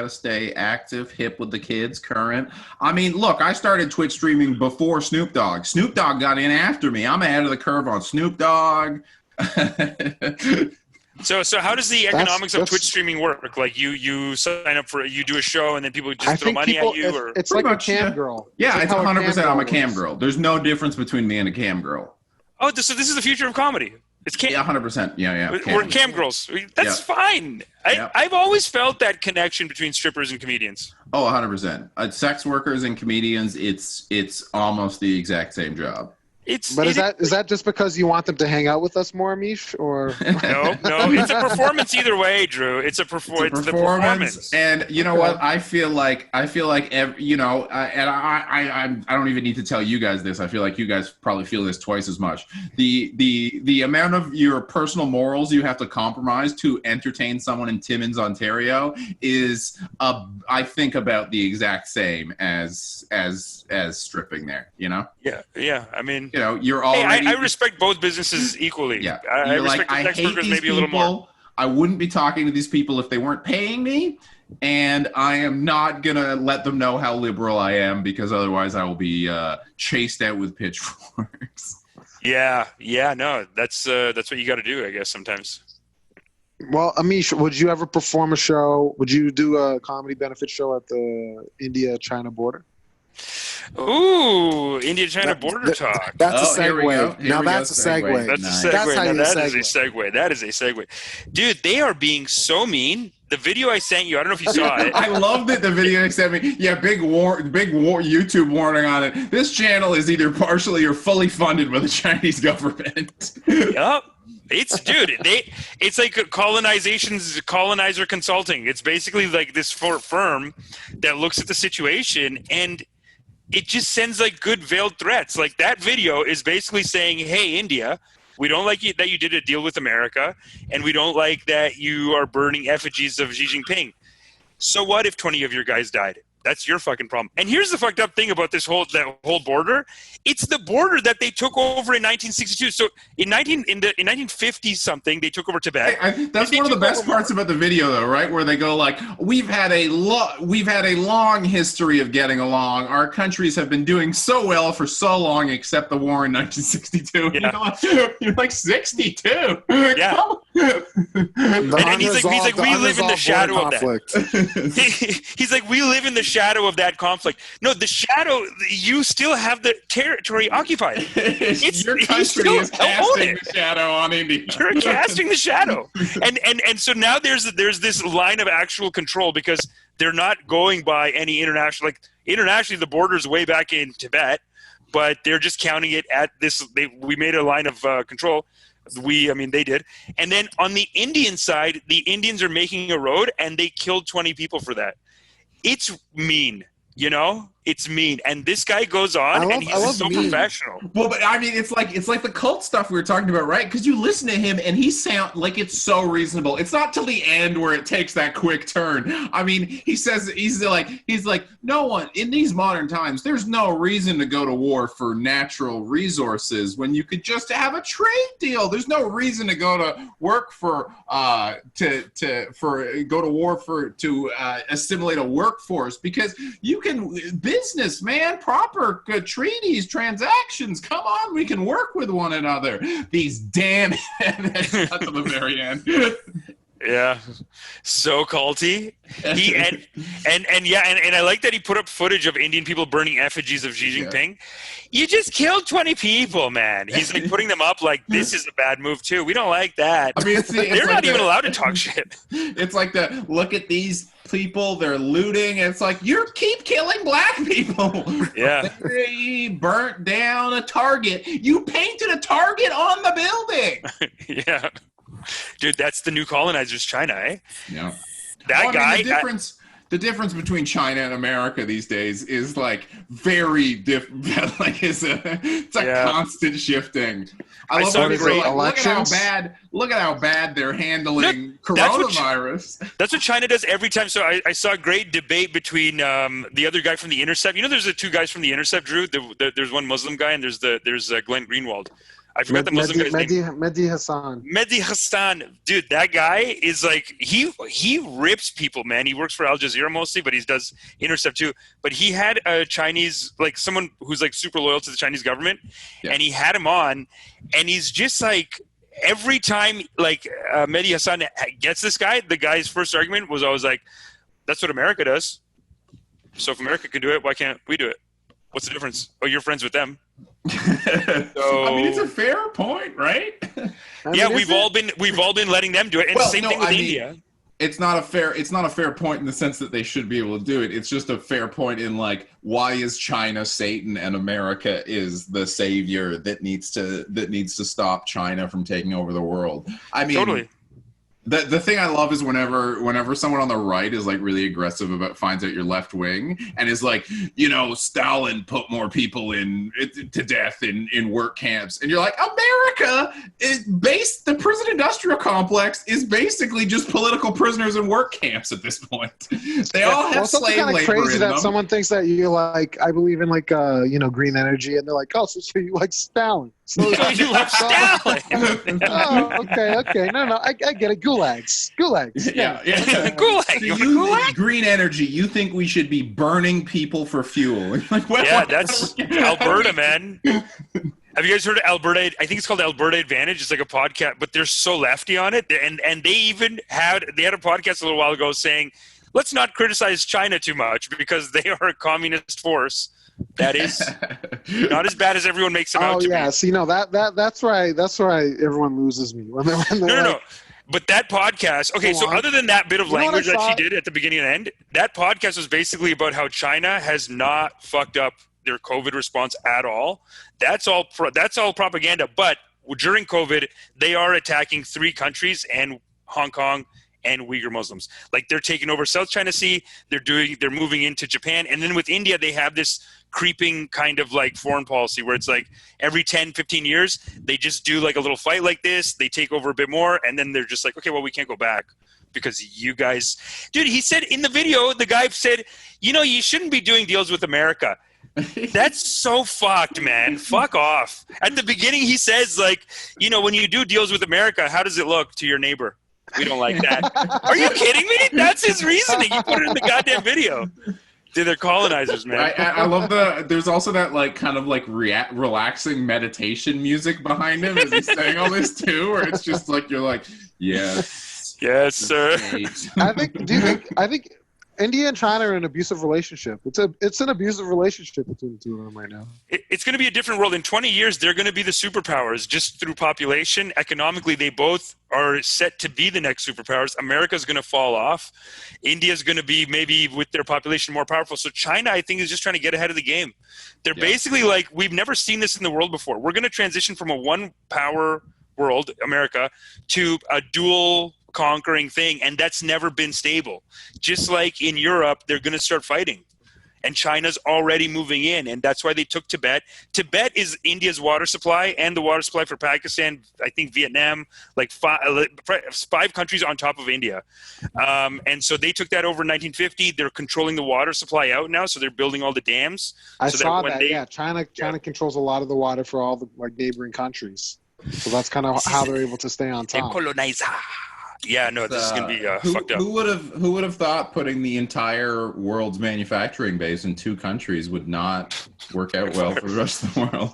stay active, hip with the kids, current. I mean, look, I started Twitch streaming before Snoop Dogg. Snoop Dogg got in after me. I'm ahead of the curve on Snoop Dogg. So how does the economics of Twitch streaming work? Like you sign up you do a show and then people just throw money at you? Or it's like a cam girl. Yeah, it's 100%. I'm a cam girl. There's no difference between me and a cam girl. Oh, so this is the future of comedy. It's cam. Yeah, 100%. Yeah. We're cam girls. That's fine. I've always felt that connection between strippers and comedians. Oh, 100%. Sex workers and comedians, it's almost the exact same job. But is that just because you want them to hang out with us more, Amish? Or no, it's a performance either way, Drew. It's a performance. And you know what? I feel like I don't even need to tell you guys this. I feel like you guys probably feel this twice as much. The amount of your personal morals you have to compromise to entertain someone in Timmins, Ontario, is I think about the exact same as stripping there. You know? Yeah. I mean, you know, you're already. I respect both businesses equally. Yeah, I respect the sex workers maybe a little more. I wouldn't be talking to these people if they weren't paying me, and I am not gonna let them know how liberal I am, because otherwise I will be chased out with pitchforks. Yeah, no, that's what you got to do, I guess, sometimes. Well, Amish, would you ever perform a show? Would you do a comedy benefit show at the India-China border? Ooh, India-China border talk. That's a segue. Now that's a segue. That's a segue. That is a segue. Dude, they are being so mean. The video I sent you, I don't know if you saw it. I loved it. The video you sent me. Yeah, big YouTube warning on it. This channel is either partially or fully funded by the Chinese government. Yup. It's like colonizer consulting. It's basically like this firm that looks at the situation and it just sends like good veiled threats. Like that video is basically saying, hey, India, we don't like that you did a deal with America, and we don't like that you are burning effigies of Xi Jinping. So what if 20 of your guys died? That's your fucking problem. And here's the fucked up thing about that whole border. It's the border that they took over in 1962. So in 1950 something, they took over Tibet. That's one of the best parts about the video, though, right? Where they go like, "We've had a long history of getting along. Our countries have been doing so well for so long, except the war in 1962." Yeah. You're like 62. Yeah. And he's like, we live in the shadow of that. He's like, we live in the shadow of that conflict. No, the shadow, you still have the territory occupied. Your country is casting the shadow on India. You're casting the shadow. And so now there's this line of actual control, because they're not going by any international, like internationally the border's way back in Tibet, but they're just counting it at this. We made a line of control. They did. And then on the Indian side, the Indians are making a road and they killed 20 people for that. It's mean, you know? It's mean. And this guy goes on and he's so professional. Well, but I mean, it's like the cult stuff we were talking about, right? Because you listen to him and he sounds like it's so reasonable. It's not till the end where it takes that quick turn. I mean, he's like, no one in these modern times, there's no reason to go to war for natural resources when you could just have a trade deal. There's no reason to go to work for to assimilate a workforce, because you can business, man, proper good treaties, transactions. Come on, we can work with one another. These damn that's to the very end. Yeah, so culty. And I like that he put up footage of Indian people burning effigies of Xi Jinping. Yeah. You just killed 20 people, man. He's like putting them up like this is a bad move too. We don't like that. I mean, they're not even allowed to talk shit. It's like look at these people, they're looting. It's like, you keep killing black people. Yeah. They burnt down a Target. You painted a Target on the building. Yeah. Dude, that's the new colonizers, China, eh? Yeah. The difference between China and America these days is like very different. Like it's a constant shifting. I love saw great elections. Look at how bad they're handling coronavirus. That's what China does every time. So I saw a great debate between the other guy from The Intercept. You know, there's the two guys from The Intercept, Drew. There's one Muslim guy and there's Glenn Greenwald. I forgot the Muslim guy's name. Mehdi Hassan. Mehdi Hassan. Dude, that guy is like, he rips people, man. He works for Al Jazeera mostly, but he does Intercept too. But he had a Chinese, like someone who's like super loyal to the Chinese government, and he had him on, and he's just like, every time like Mehdi Hassan gets this guy, the guy's first argument was always like, that's what America does. So if America can do it, why can't we do it? What's the difference? Oh, you're friends with them. So, I mean, it's a fair point, right? We've all been letting them do it, and same thing with India. it's not a fair point in the sense that they should be able to do it. It's just a fair point in like, why is China Satan and America is the savior that needs to stop China from taking over the world? I mean, Totally. The thing I love is whenever someone on the right is like really aggressive finds out you're left wing and is like, Stalin put more people to death in work camps, and you're like, America the prison industrial complex is basically just political prisoners in work camps at this point. They all have slave labor. It's crazy that them. someone thinks that you like, I believe in like green energy, and they're like, oh, so you like Stalin. So you love Stalin. Oh, okay. No, I get it. Gulags. Yeah. Gulag. So green energy. You think we should be burning people for fuel? Like, yeah, that's Alberta, man. Have you guys heard of Alberta? I think it's called Alberta Advantage. It's like a podcast, but they're so lefty on it. And they even had a podcast a little while ago saying, let's not criticize China too much because they are a communist force. That is not as bad as everyone makes them out to be. Oh yeah, see, no, that's right. That's why everyone loses me when they're No. But that podcast, okay, so other than that bit of language that she did at the beginning and end, that podcast was basically about how China has not fucked up their COVID response at all. That's all propaganda. But during COVID, they are attacking 3 countries and Hong Kong and Uyghur Muslims. Like, they're taking over South China Sea. They're moving into Japan. And then with India, they have this creeping kind of like foreign policy where it's like every 10, 15 years, they just do like a little fight like this. They take over a bit more. And then they're just like, okay, well, we can't go back because you guys, dude, he said in the video, the guy said, you shouldn't be doing deals with America. That's so fucked, man. Fuck off. At the beginning, he says like, when you do deals with America, how does it look to your neighbor? We don't like that. Are you kidding me? That's his reasoning. He put it in the goddamn video. Dude, they're colonizers, man. I love there's also that like kind of like relaxing meditation music behind him as he's saying all this too, where it's just like, you're like, yes, sir. I think India and China are in an abusive relationship. It's an abusive relationship between the two of them right now. It's going to be a different world. In 20 years, they're going to be the superpowers just through population. Economically, they both are set to be the next superpowers. America's going to fall off. India's going to be maybe with their population more powerful. So China, I think, is just trying to get ahead of the game. They're basically like, we've never seen this in the world before. We're going to transition from a one-power world, America, to a dual conquering thing, and that's never been stable. Just like in Europe, they're going to start fighting, and China's already moving in, and that's why they took Tibet. Tibet is India's water supply and the water supply for Pakistan, I think Vietnam, like 5 countries on top of India. And so they took that over in 1950. They're controlling the water supply out now, so they're building all the dams. I saw that. China controls a lot of the water for all the like neighboring countries. So that's kind of how they're able to stay on top. Yeah, no, this is gonna be fucked up. Who would have thought putting the entire world's manufacturing base in 2 countries would not work out well for the rest of the world?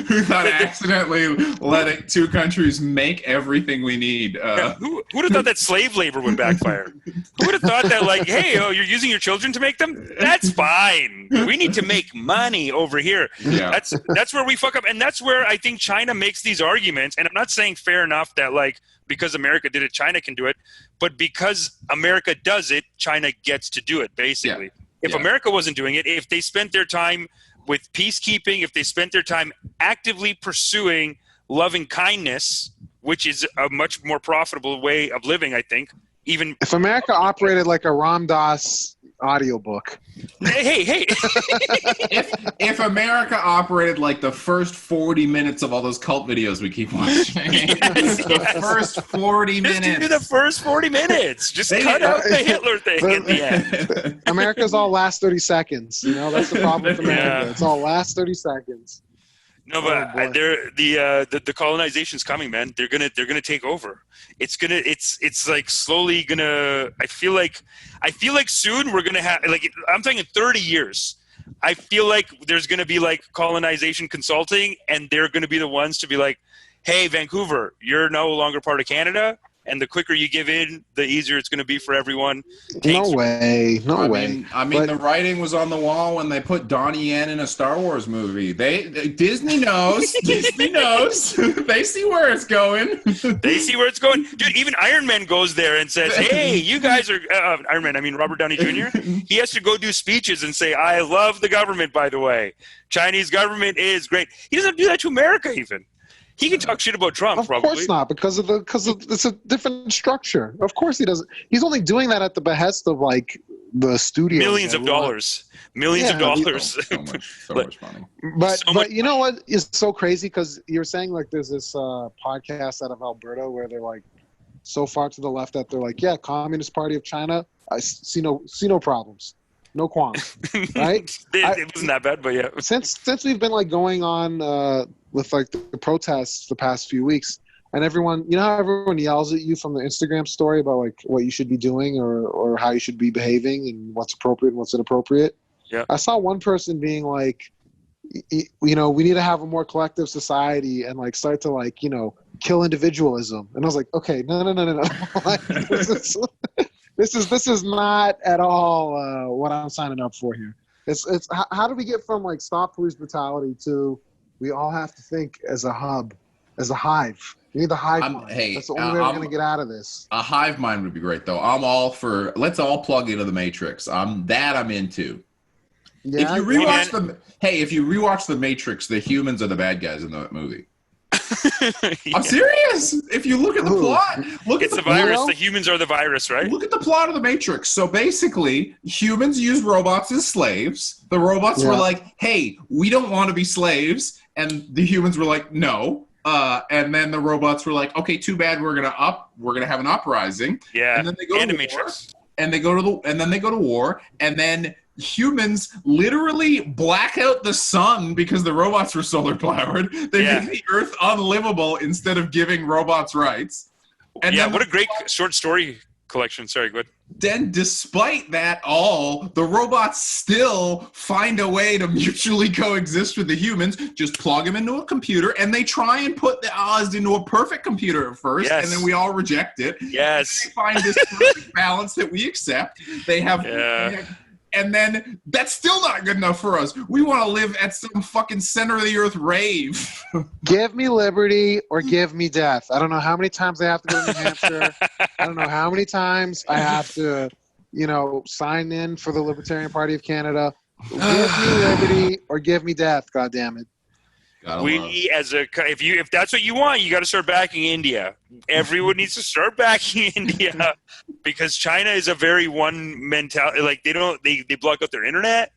Who thought accidentally letting 2 countries make everything we need? Who would have thought that slave labor would backfire? Who would have thought that, like, hey, you're using your children to make them? That's fine. We need to make money over here. Yeah. That's where we fuck up, and that's where I think China makes these arguments. And I'm not saying fair enough that like, because America did it, China can do it. But because America does it, China gets to do it, basically. Yeah. If America wasn't doing it, if they spent their time with peacekeeping, if they spent their time actively pursuing loving kindness, which is a much more profitable way of living, I think. Even if America operated like a Ram Dass audiobook. Hey. if America operated like the first 40 minutes of all those cult videos we keep watching. The first 40 minutes. Just do the first 40 minutes. Just cut out the Hitler thing at the end. America's all last 30 seconds. That's the problem with America. It's all last 30 seconds. No, but the colonization's coming, man. They're gonna take over. It's like slowly gonna. I feel like soon we're gonna have, like, I'm thinking 30 years. I feel like there's gonna be like colonization consulting, and they're gonna be the ones to be like, hey, Vancouver, you're no longer part of Canada. and the quicker you give in, the easier it's going to be for everyone. No way. I mean, But the writing was on the wall when they put Donnie Yen in a Star Wars movie. Disney knows. Disney knows. They see where it's going. They see where it's going. Dude, even Iron Man goes there and says, hey, you guys are Iron Man, I mean Robert Downey Jr. He has to go do speeches and say, I love the government, by the way. Chinese government is great. He doesn't do that to America even. He can talk shit about Trump, probably. Of course not, because it's a different structure. Of course he doesn't. He's only doing that at the behest of like the studio. Millions of dollars. So much money. But you know what is so crazy? Because you're saying like there's this podcast out of Alberta where they're like so far to the left that they're like, yeah, Communist Party of China. I see no problems, no qualms, right? It wasn't that bad, but yeah. Since we've been like going on with like the protests the past few weeks, and everyone, you know how everyone yells at you from the Instagram story about like what you should be doing or how you should be behaving and what's appropriate and what's inappropriate. Yeah. I saw one person being like, you know, we need to have a more collective society and like start to like, you know, kill individualism. And I was like, okay, no. Like, this is not at all what I'm signing up for here. It's how do we get from like stop police brutality to we all have to think as a hub, as a hive. We need the hive mind. Hey, that's the only way we're going to get out of this. A hive mind would be great, though. I'm all for let's all plug into the Matrix. I'm into. Yeah, if you rewatch the Matrix, the humans are the bad guys in the movie. Yeah. I'm serious. If you look at the plot, it's the virus. The humans are the virus, right? Look at the plot of the Matrix. So basically, humans use robots as slaves. The robots were like, "Hey, we don't want to be slaves," and the humans were like, "No." And then the robots were like, "Okay, too bad. We're gonna have an uprising." Yeah. And then they go to Matrix. war, and then they go to war, and then humans literally black out the sun because the robots were solar powered. They make the Earth unlivable instead of giving robots rights. And then what a great short story collection. Sorry, go ahead. Then despite that all, the robots still find a way to mutually coexist with the humans, just plug them into a computer, and they try and put the Oz into a perfect computer at first, and then we all reject it. Yes. And they find this perfect balance that we accept. They have and then that's still not good enough for us. We want to live at some fucking center of the earth rave. Give me liberty or give me death. I don't know how many times I have to go to New Hampshire. I don't know how many times I have to, you know, sign in for the Libertarian Party of Canada. Give me liberty or give me death. God damn it. If that's what you want, you got to start backing India. Everyone needs to start backing India because China is a very one mentality. Like they block out their internet,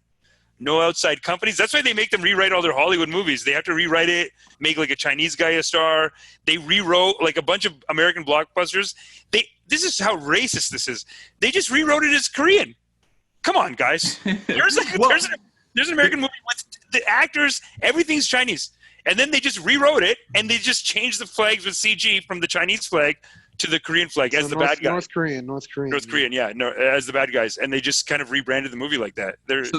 no outside companies. That's why they make them rewrite all their Hollywood movies. They have to rewrite it, make like a Chinese guy a star. They rewrote like a bunch of American blockbusters. This is how racist this is. They just rewrote it as Korean. Come on, guys. There's an American movie with the actors, everything's Chinese. And then they just rewrote it, and they just changed the flags with CG from the Chinese flag to the Korean flag as the bad guys. North Korean, as the bad guys. And they just kind of rebranded the movie like that. There's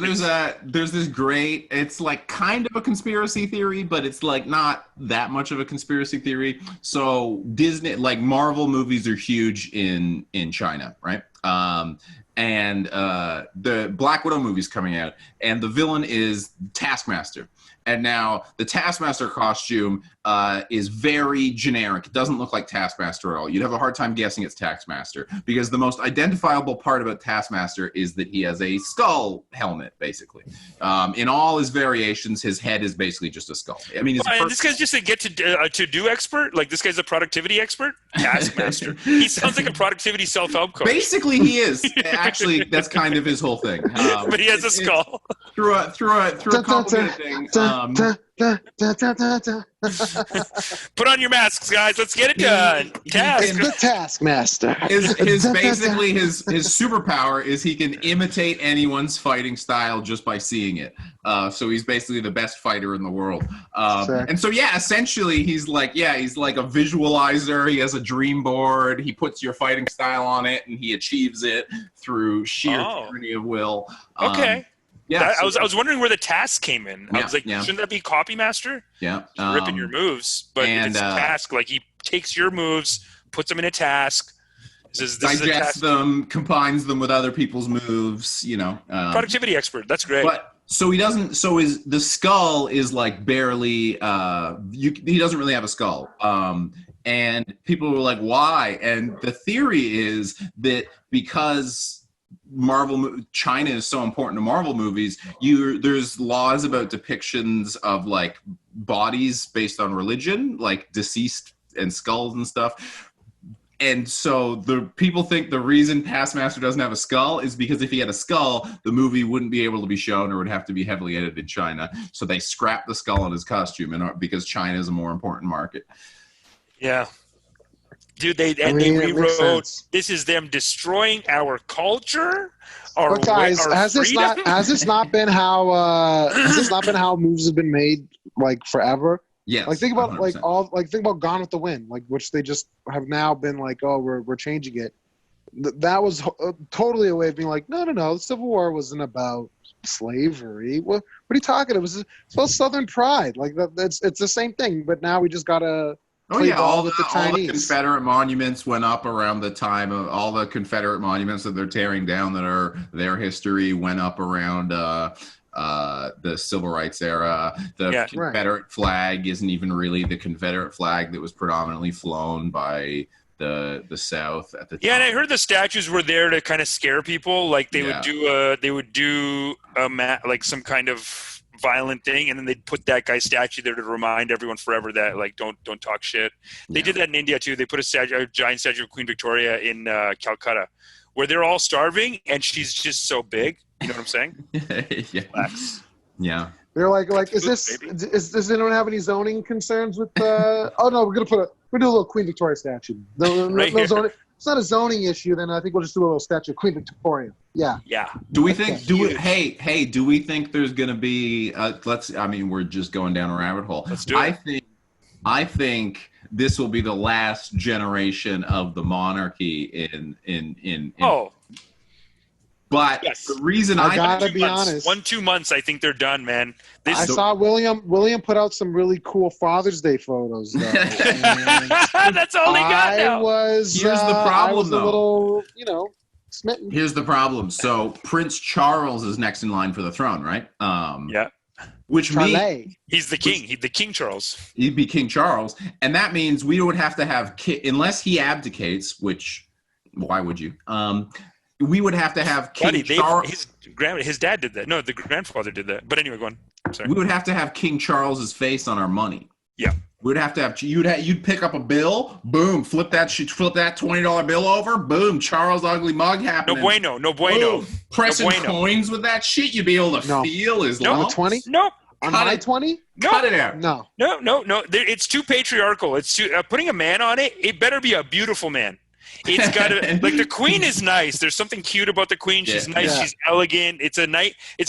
this great, it's like kind of a conspiracy theory, but it's like not that much of a conspiracy theory. So Disney, like Marvel movies are huge in China, right? And the Black Widow movie's coming out, and the villain is Taskmaster. And now the Taskmaster costume is very generic. It doesn't look like Taskmaster at all. You'd have a hard time guessing it's Taskmaster because the most identifiable part about Taskmaster is that he has a skull helmet, basically. In all his variations, his head is basically just a skull. I mean, this guy's just a to-do expert? Like, this guy's a productivity expert? Taskmaster. He sounds like a productivity self-help coach. Basically, he is. Actually, that's kind of his whole thing. But he has a skull. Through a complicated thing. Put on your masks, guys. Let's get it done. The Taskmaster. His superpower is he can imitate anyone's fighting style just by seeing it. So he's basically the best fighter in the world. And so essentially he's like a visualizer. He has a dream board. He puts your fighting style on it, and he achieves it through sheer tyranny of will. Okay. I was wondering where the task came in. I was like, shouldn't that be Copy Master? Yeah. Ripping your moves, but it's task. Like, he takes your moves, puts them in a task. Says, this digests them, combines them with other people's moves. Productivity expert. That's great. But so he doesn't. So the skull is like barely. He doesn't really have a skull. And people were like, why? And the theory is that because China is so important to Marvel movies, there's laws about depictions of like bodies based on religion, like deceased and skulls and stuff. And so the people think the reason Taskmaster doesn't have a skull is because if he had a skull, the movie wouldn't be able to be shown or would have to be heavily edited in China. So they scrapped the skull on his costume because China is a more important market. Yeah. Dude, they rewrote, this is them destroying our culture. But guys, has this not been how movies have been made like forever? Yes. Like think about 100%. think about Gone with the Wind, like which they just have now been like, oh, we're changing it. That was totally a way of being like, no, the Civil War wasn't about slavery. What are you talking? It's about Southern pride. Like it's the same thing, but now we just gotta. Oh yeah, all the Confederate monuments went up around the time of all the Confederate monuments that they're tearing down that are their history went up around the Civil Rights era. The Confederate flag isn't even really the Confederate flag that was predominantly flown by the South at the time. Yeah, and I heard the statues were there to kind of scare people. Like they would do like some kind of violent thing, and then they'd put that guy's statue there to remind everyone forever that like don't talk shit. They did that in India too. They put a giant statue of Queen Victoria in Calcutta, where they're all starving, and she's just so big. You know what I'm saying? Yeah. They're like, does anyone have any zoning concerns with? Oh no, we're gonna do a little Queen Victoria statue. No zoning. It's not a zoning issue. Then I think we'll just do a little statue of Queen Victoria. Yeah. Yeah. Do we think? Do we think there's gonna be? We're just going down a rabbit hole. Let's do it. I think this will be the last generation of the monarchy in But the reason I gotta be honest, 1-2 months, I think they're done, man. I saw William put out some really cool Father's Day photos. Though, that's all they got now. Here's the problem, though. A little, smitten. Here's the problem. So Prince Charles is next in line for the throne, right? Yeah. Which means he's the king. He's the King Charles. He'd be King Charles, and that means we would have to have unless he abdicates. Which, why would you? We would have to have King Charles. His dad did that. No, the grandfather did that. But anyway, go on. I'm sorry. We would have to have King Charles's face on our money. Yeah. We'd have to have you'd pick up a bill, boom, flip that $20 bill over, boom, Charles ugly mug happening. No bueno. Boom, pressing coins with that shit, you'd be able to feel his lumps. 20? Nope. On my 20? Cut it out. No. It's too patriarchal. It's too putting a man on it. It better be a beautiful man. It's got to like the queen is nice. There's something cute about the queen. She's nice. Yeah. She's elegant. It's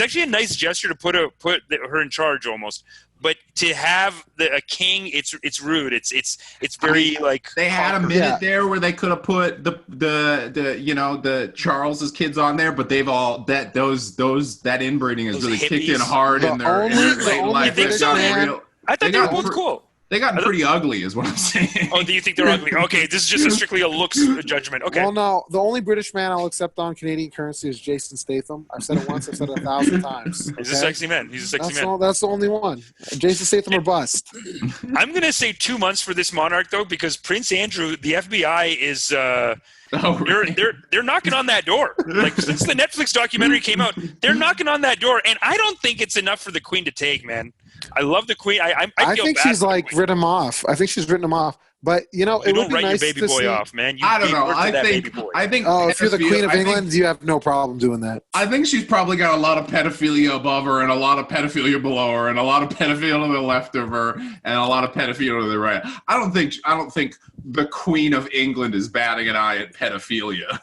actually a nice gesture to put her in charge almost. But to have a king, it's rude. It's very like they had a minute there where they could have put the Charles's kids on there, but they've all that inbreeding has really kicked in hard in their late life. I thought they were both cool. They got pretty ugly, is what I'm saying. Oh, do you think they're ugly? Okay, this is just strictly a looks judgment. Okay. Well, no, the only British man I'll accept on Canadian currency is Jason Statham. I've said it once. I've said it 1,000 times. He's a sexy man. That's the only one. Jason Statham or bust. I'm gonna say 2 months for this monarch though, because Prince Andrew, the FBI is. They're knocking on that door. Like since the Netflix documentary came out, they're knocking on that door, and I don't think it's enough for the Queen to take, man. I love the Queen. I think she's like written him off. I think she's written him off. But it would be nice to see. Don't write your baby boy off, man. I don't know. I think. Oh, if you're the Queen of England, you have no problem doing that. I think she's probably got a lot of pedophilia above her, and a lot of pedophilia below her, and a lot of pedophilia to the left of her, and a lot of pedophilia to the right. I don't think the Queen of England is batting an eye at pedophilia.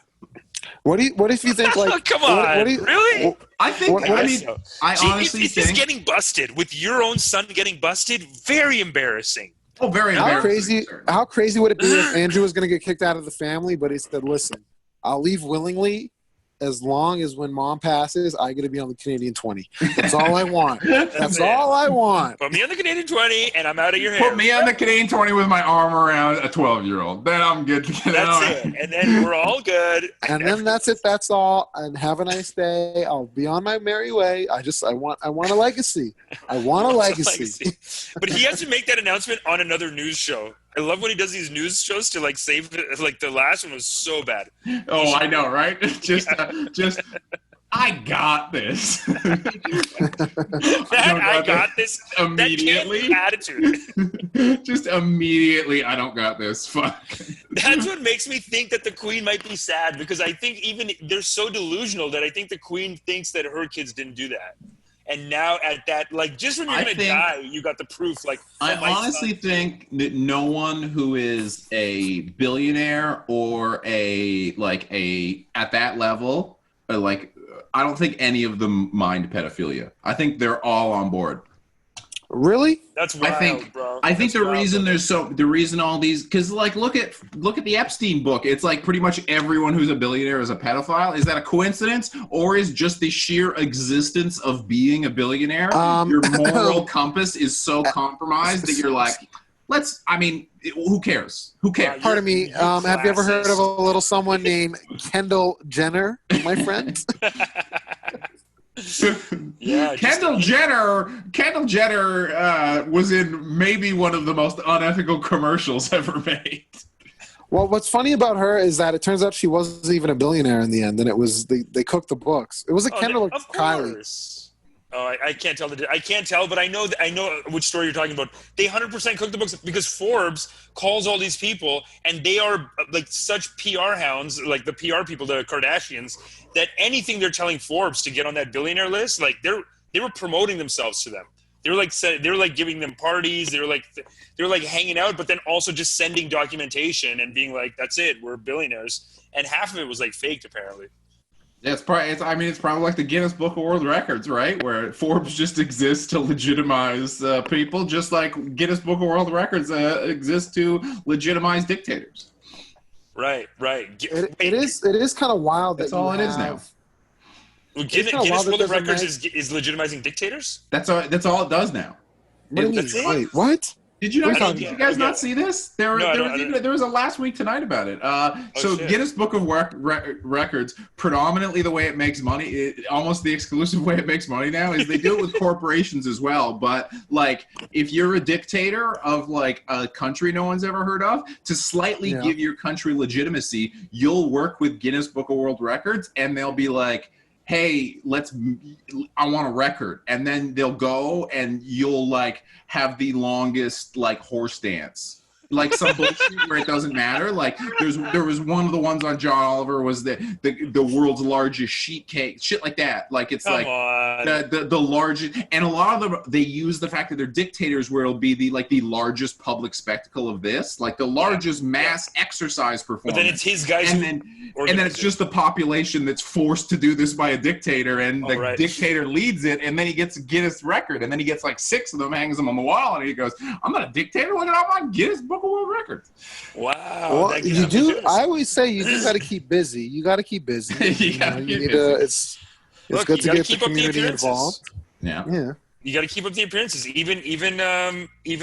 What if you think like? Come on, really? I think. I honestly think just getting busted with your own son getting busted. Very embarrassing. Oh, very embarrassing. How crazy would it be if Andrew was going to get kicked out of the family, but he said, "Listen, I'll leave willingly, as long as when mom passes, I get to be on the Canadian 20. That's all I want. That's all I want. Put me on the Canadian 20, and I'm out of your hair. Put me on the Canadian 20 with my arm around a 12-year-old. Then I'm good. That's it. And then we're all good. And then that's it. That's all. And have a nice day. I'll be on my merry way. I want a legacy. I want a legacy. But he has to make that announcement on another news show. I love when he does these news shows to like save it. Like the last one was so bad. Oh, I know, right? Just I got this. I got this immediately. Attitude. Just immediately, I don't got this. Fuck. That's what makes me think that the Queen might be sad, because I think even they're so delusional that I think the Queen thinks that her kids didn't do that. And now at that, like, just when you're going to die, you got the proof. Like, I honestly think that no one who is a billionaire or at that level, I don't think any of them mind pedophilia. I think they're all on board. Really? That's wild, bro. I think the reason all these, because like look at the Epstein book. It's like pretty much everyone who's a billionaire is a pedophile. Is that a coincidence, or is just the sheer existence of being a billionaire your moral compass is so compromised that you're like, who cares? Who cares? Pardon me. Have you ever heard of a little someone named Kendall Jenner, my friend? Yeah, Kendall Jenner was in maybe one of the most unethical commercials ever made. Well, what's funny about her is that it turns out she wasn't even a billionaire in the end, and it was they cooked the books. It was a Kendall or Kylie. Oh, I can't tell. I can't tell, but I know which story you're talking about. They 100% cook the books because Forbes calls all these people, and they are like such PR hounds, like the PR people, the Kardashians, that anything they're telling Forbes to get on that billionaire list, like they were promoting themselves to them. They were like giving them parties. They were like hanging out, but then also just sending documentation and being like, "That's it, we're billionaires." And half of it was like faked, apparently. Yeah, it's probably like the Guinness Book of World Records, right? Where Forbes just exists to legitimize people, just like Guinness Book of World Records exists to legitimize dictators. Right. It is kind of wild. That's all it is now. Well, Guinness World of Records is legitimizing dictators? That's all it does now. What do you mean? Wait, what? Did you not see this? There was a last week tonight about it. Guinness Book of Records, predominantly the way it makes money, almost the exclusive way it makes money now, is they do it with corporations as well. But like, if you're a dictator of like a country no one's ever heard of, to slightly give your country legitimacy, you'll work with Guinness Book of World Records, and they'll be like, hey, I want a record. And then they'll go and you'll like have the longest like horse dance. Like some bullshit where it doesn't matter. Like there was one of the ones on John Oliver was the world's largest sheet cake, shit like that. Like it's Come like on. the largest, and a lot of them they use the fact that they're dictators where it'll be the largest public spectacle of this, like the largest mass exercise performance. But then it's his guys, and then it's just the population that's forced to do this by a dictator, and the dictator leads it, and then he gets a Guinness record, and then he gets like 6 of them, hangs them on the wall, and he goes, "I'm not a dictator. Look at all my Guinness Book of World Records." Well, Wow. you do. I always say you do got to keep busy. You got to keep busy. It's good to get the community involved. Yeah. You got to keep up the appearances. Even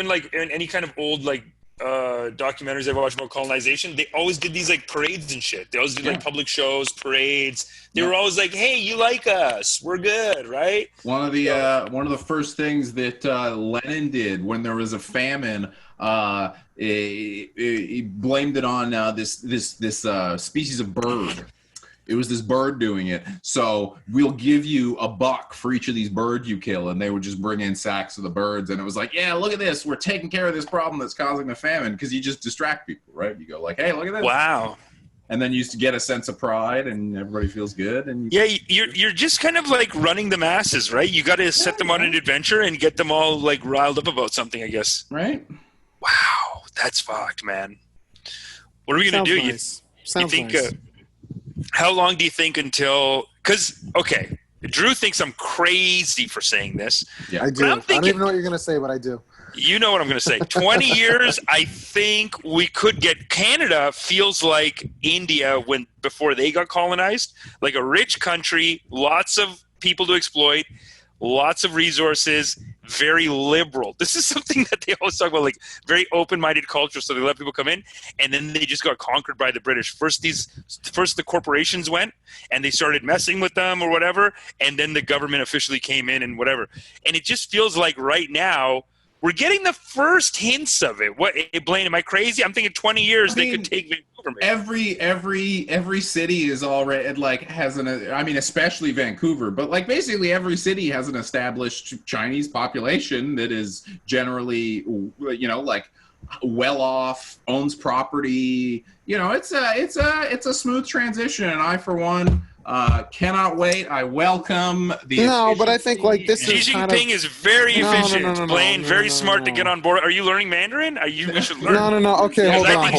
like in any kind of old like documentaries I've watched about colonization, they always did these like parades and shit. They always did like public shows, parades. They were always like, "Hey, you like us? We're good, right?" One of the first things that Lenin did when there was a famine, he blamed it on this species of bird. It was this bird doing it. So we'll give you $1 for each of these birds you kill. And they would just bring in sacks of the birds. And it was like, yeah, look at this. We're taking care of this problem that's causing the famine. Because you just distract people, right? You go like, hey, look at this. Wow. And then you used to get a sense of pride and everybody feels good. And you're just kind of like running the masses, right? You got to set them on an adventure and get them all like riled up about something, I guess. Right. Wow. That's fucked, man. What are we going to do? Nice. You think... Nice. How long do you think until? Because Drew thinks I'm crazy for saying this. Yeah, I do. I don't even know what you're gonna say, but I do. You know what I'm going to say. 20 years, I think we could get. Canada feels like India before they got colonized, like a rich country, lots of people to exploit, lots of resources, very liberal. This is something that they always talk about, like very open-minded culture. So they let people come in, and then they just got conquered by the British. First the corporations went, and they started messing with them or whatever, and then the government officially came in and whatever. And it just feels like right now we're getting the first hints of it. What, Blayne? Am I crazy? I'm thinking 20 years they could take Vancouver. Every city is already like has especially Vancouver, but like basically every city has an established Chinese population that is generally, like well off, owns property. It's a smooth transition, and I for one cannot wait. I welcome the. No, but I think like this Xi is Jinping is very efficient. Blayne, very smart to get on board. Are you learning Mandarin? We should learn. No. Okay, hold on.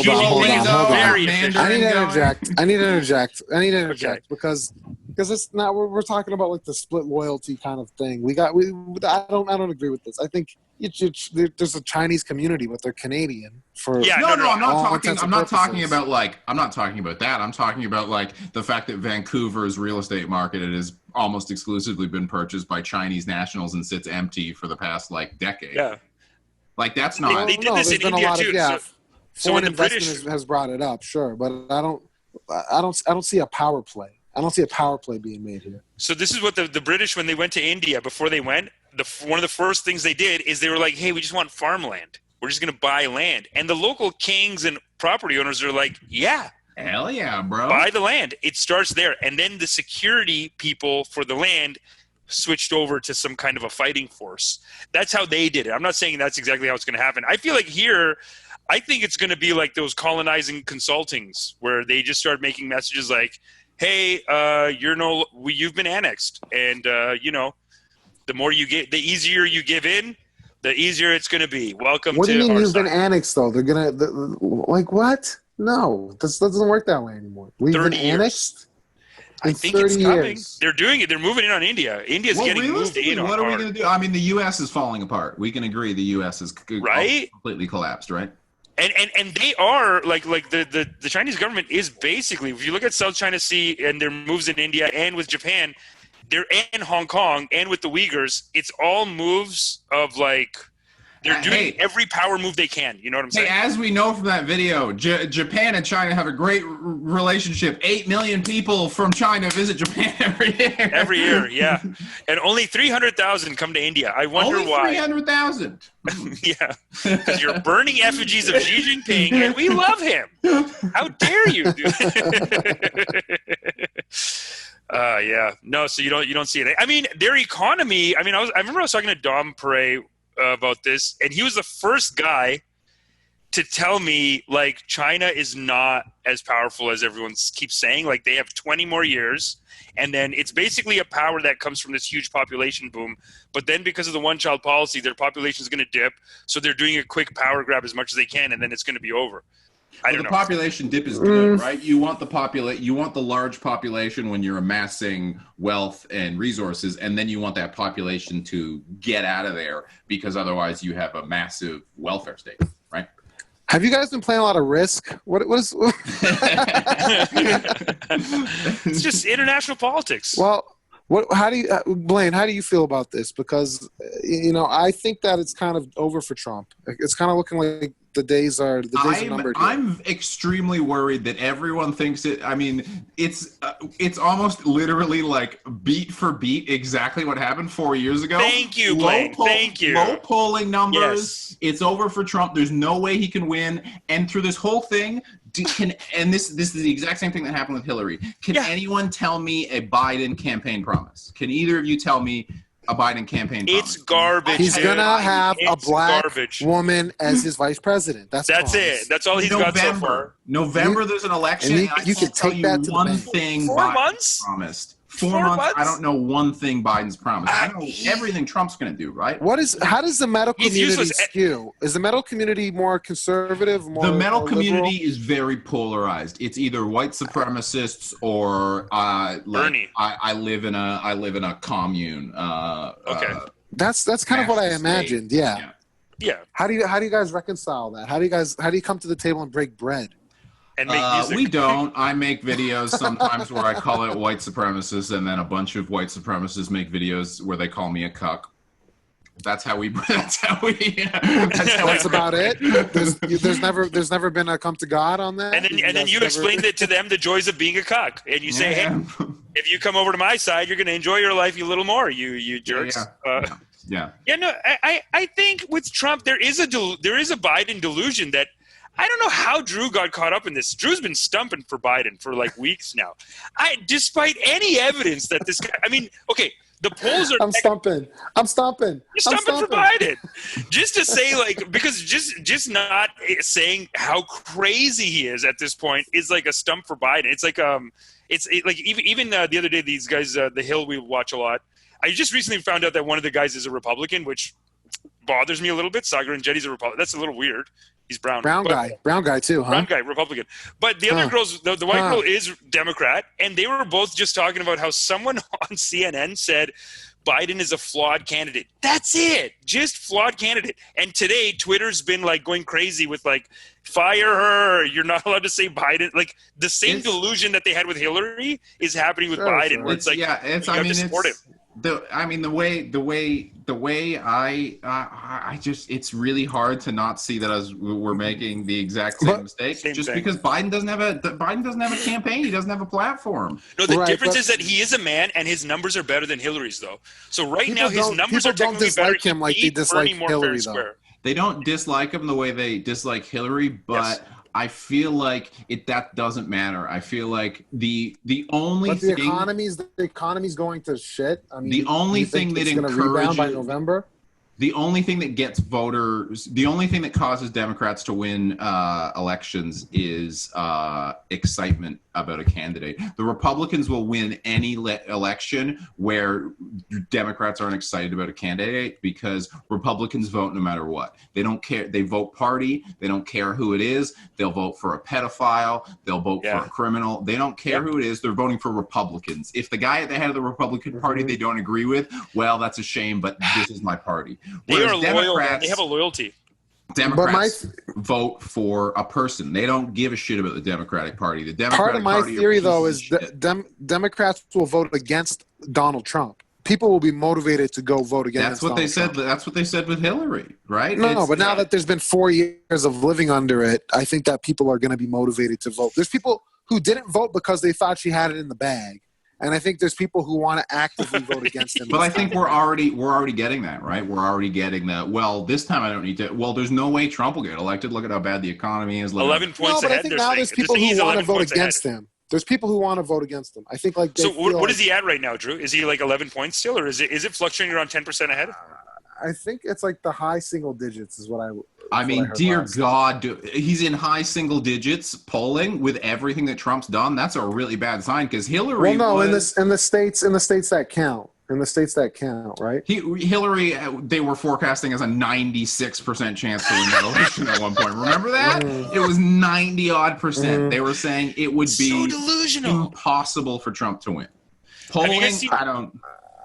Very efficient. I need to interject because it's not. We're talking about like the split loyalty kind of thing. I don't agree with this. I think there's a Chinese community, but they're Canadian. I'm not talking about that. I'm talking about like the fact that Vancouver's real estate market has almost exclusively been purchased by Chinese nationals and sits empty for the past like decade. Yeah, like that's not. They did this in India too. Foreign investment has brought it up, sure, but I don't see a power play. I don't see a power play being made here. So this is what the British, when they went to India, before they went, one of the first things they did is they were like, hey, we just want farmland. We're just going to buy land. And the local kings and property owners are like, yeah. Hell yeah, bro. Buy the land. It starts there. And then the security people for the land switched over to some kind of a fighting force. That's how they did it. I'm not saying that's exactly how it's going to happen. I feel like here, I think it's going to be like those colonizing consultings where they just start making messages like, hey, you've been annexed. And, the more you get, the easier you give in, the easier it's going to be. Welcome to What do you mean you've side. been annexed, though? They're going to, like, what? No, that doesn't work that way anymore. We've been annexed? I think it's coming. They're doing it. They're moving in on India. India's getting moved in on. What are we going to do? I mean, the U.S. is falling apart. We can agree the U.S. is completely collapsed, right? And they are like the Chinese government is basically, if you look at South China Sea and their moves in India and with Japan, they're in Hong Kong and with the Uyghurs, it's all moves of like they're doing every power move they can. You know what I'm saying? Hey, as we know from that video, Japan and China have a great relationship. 8 million people from China visit Japan every year. Every year, yeah. And only 300,000 come to India. I wonder why. 300,000. Yeah. Because you're burning effigies of Xi Jinping, and we love him. How dare you, dude? Yeah. No, so you don't see it. I mean, their economy, I remember I was talking to Dom Perret about this, and he was the first guy to tell me like China is not as powerful as everyone keeps saying. Like they have 20 more years, and then it's basically a power that comes from this huge population boom. But then because of the one-child policy, their population is going to dip, so they're doing a quick power grab as much as they can, and then it's going to be over. The population dip is good, right? You want the large population when you're amassing wealth and resources, and then you want that population to get out of there because otherwise you have a massive welfare state, right? Have you guys been playing a lot of Risk? What is? It's just international politics. Well, how do you, Blayne? How do you feel about this? Because I think that it's kind of over for Trump. It's kind of looking like the days are numbered. I'm extremely worried that everyone thinks it. I mean, it's almost literally like beat for beat exactly what happened 4 years ago. Thank you, Blayne. Thank you. Low polling numbers. Yes. It's over for Trump. There's no way he can win. And through this whole thing, this is the exact same thing that happened with Hillary. Can anyone tell me a Biden campaign promise? Can either of you tell me a Biden campaign promise? It's garbage. He's going to have a black woman as his vice president. That's it. That's all he's got so far. November, there's an election. And you can take that to one thing 4 months? Promised. 4 months? I don't know one thing Biden's promised. I know everything Trump's going to do, right? How does the medical community skew? Is the medical community more conservative? The medical community is very polarized. It's either white supremacists or Bernie. I live in a commune. Okay. That's kind of what I imagined. Yeah. Yeah. How do you guys reconcile that? How do you come to the table and break bread? And make music. We don't. I make videos sometimes where I call it white supremacists, and then a bunch of white supremacists make videos where they call me a cuck. That's how we. That's about it. There's never been a come to God on that. And then you explained it to them the joys of being a cuck, and you say, hey, if you come over to my side, you're going to enjoy your life a little more. You jerks. Yeah. No. I think with Trump there is a Biden delusion that. I don't know how Drew got caught up in this. Drew's been stumping for Biden for like weeks now. Despite any evidence that this guy, I mean, okay, the polls are. I'm stumping. You're stumping for Biden. Just to say, like, because just not saying how crazy he is at this point is like a stump for Biden. It's like like even the other day, these guys, The Hill, we watch a lot. I just recently found out that one of the guys is a Republican, which bothers me a little bit. Sagar and Jetty's a Republican. That's a little weird. He's brown guy too, huh? Brown guy, Republican. But the other girls, the white girl is Democrat, and they were both just talking about how someone on CNN said Biden is a flawed candidate. That's it, just flawed candidate. And today, Twitter's been like going crazy with like, fire her. You're not allowed to say Biden. Like the same delusion that they had with Hillary is happening with Biden. Where it's like, support him. The way I just, it's really hard to not see that as we're making the exact same mistake. Because Biden doesn't have a campaign. He doesn't have a platform. No, the difference is that he is a man and his numbers are better than Hillary's though. So now his numbers are technically better. Him like they dislike Hillary though. They don't dislike him the way they dislike Hillary, but I feel like that doesn't matter. I feel like the only thing, the economy's going to shit. I mean, the only thing that encourages by November. The only thing that gets voters, the only thing that causes Democrats to win elections is excitement about a candidate. The Republicans will win any election where Democrats aren't excited about a candidate because Republicans vote no matter what. They don't care. They vote party. They don't care who it is. They'll vote for a pedophile. They'll vote for a criminal. They don't care who it is. They're voting for Republicans. If the guy at the head of the Republican Party they don't agree with, well, that's a shame, but this is my party. They are loyal. They have a loyalty. Democrats vote for a person. They don't give a shit about the Democratic Party. The Democratic Part of my Party theory, though, is that Democrats will vote against Donald Trump. People will be motivated to go vote against. That's what they said. That's what they said with Hillary, right? No, but now that there's been 4 years of living under it, I think that people are going to be motivated to vote. There's people who didn't vote because they thought she had it in the bag. And I think there's people who want to actively vote against him. But I think we're already getting that, right? We're already getting that. Well, this time I don't need to. Well, there's no way Trump will get elected. Look at how bad the economy is. 11 points ahead. No, but I think now there's people who want to vote against him. There's people who want to vote against him. I think like. So what is he at right now, Drew? Is he like 11 points still, or is it fluctuating around 10% ahead? I think it's like the high single digits is what I mean, dear God, he's in high single digits polling with everything that Trump's done. That's a really bad sign because Hillary. Well, no, in the states that count. In the states that count, right? Hillary, they were forecasting as a 96% chance to win that election at one point. Remember that? It was 90-odd%. They were saying it would be so delusional, impossible for Trump to win. Polling,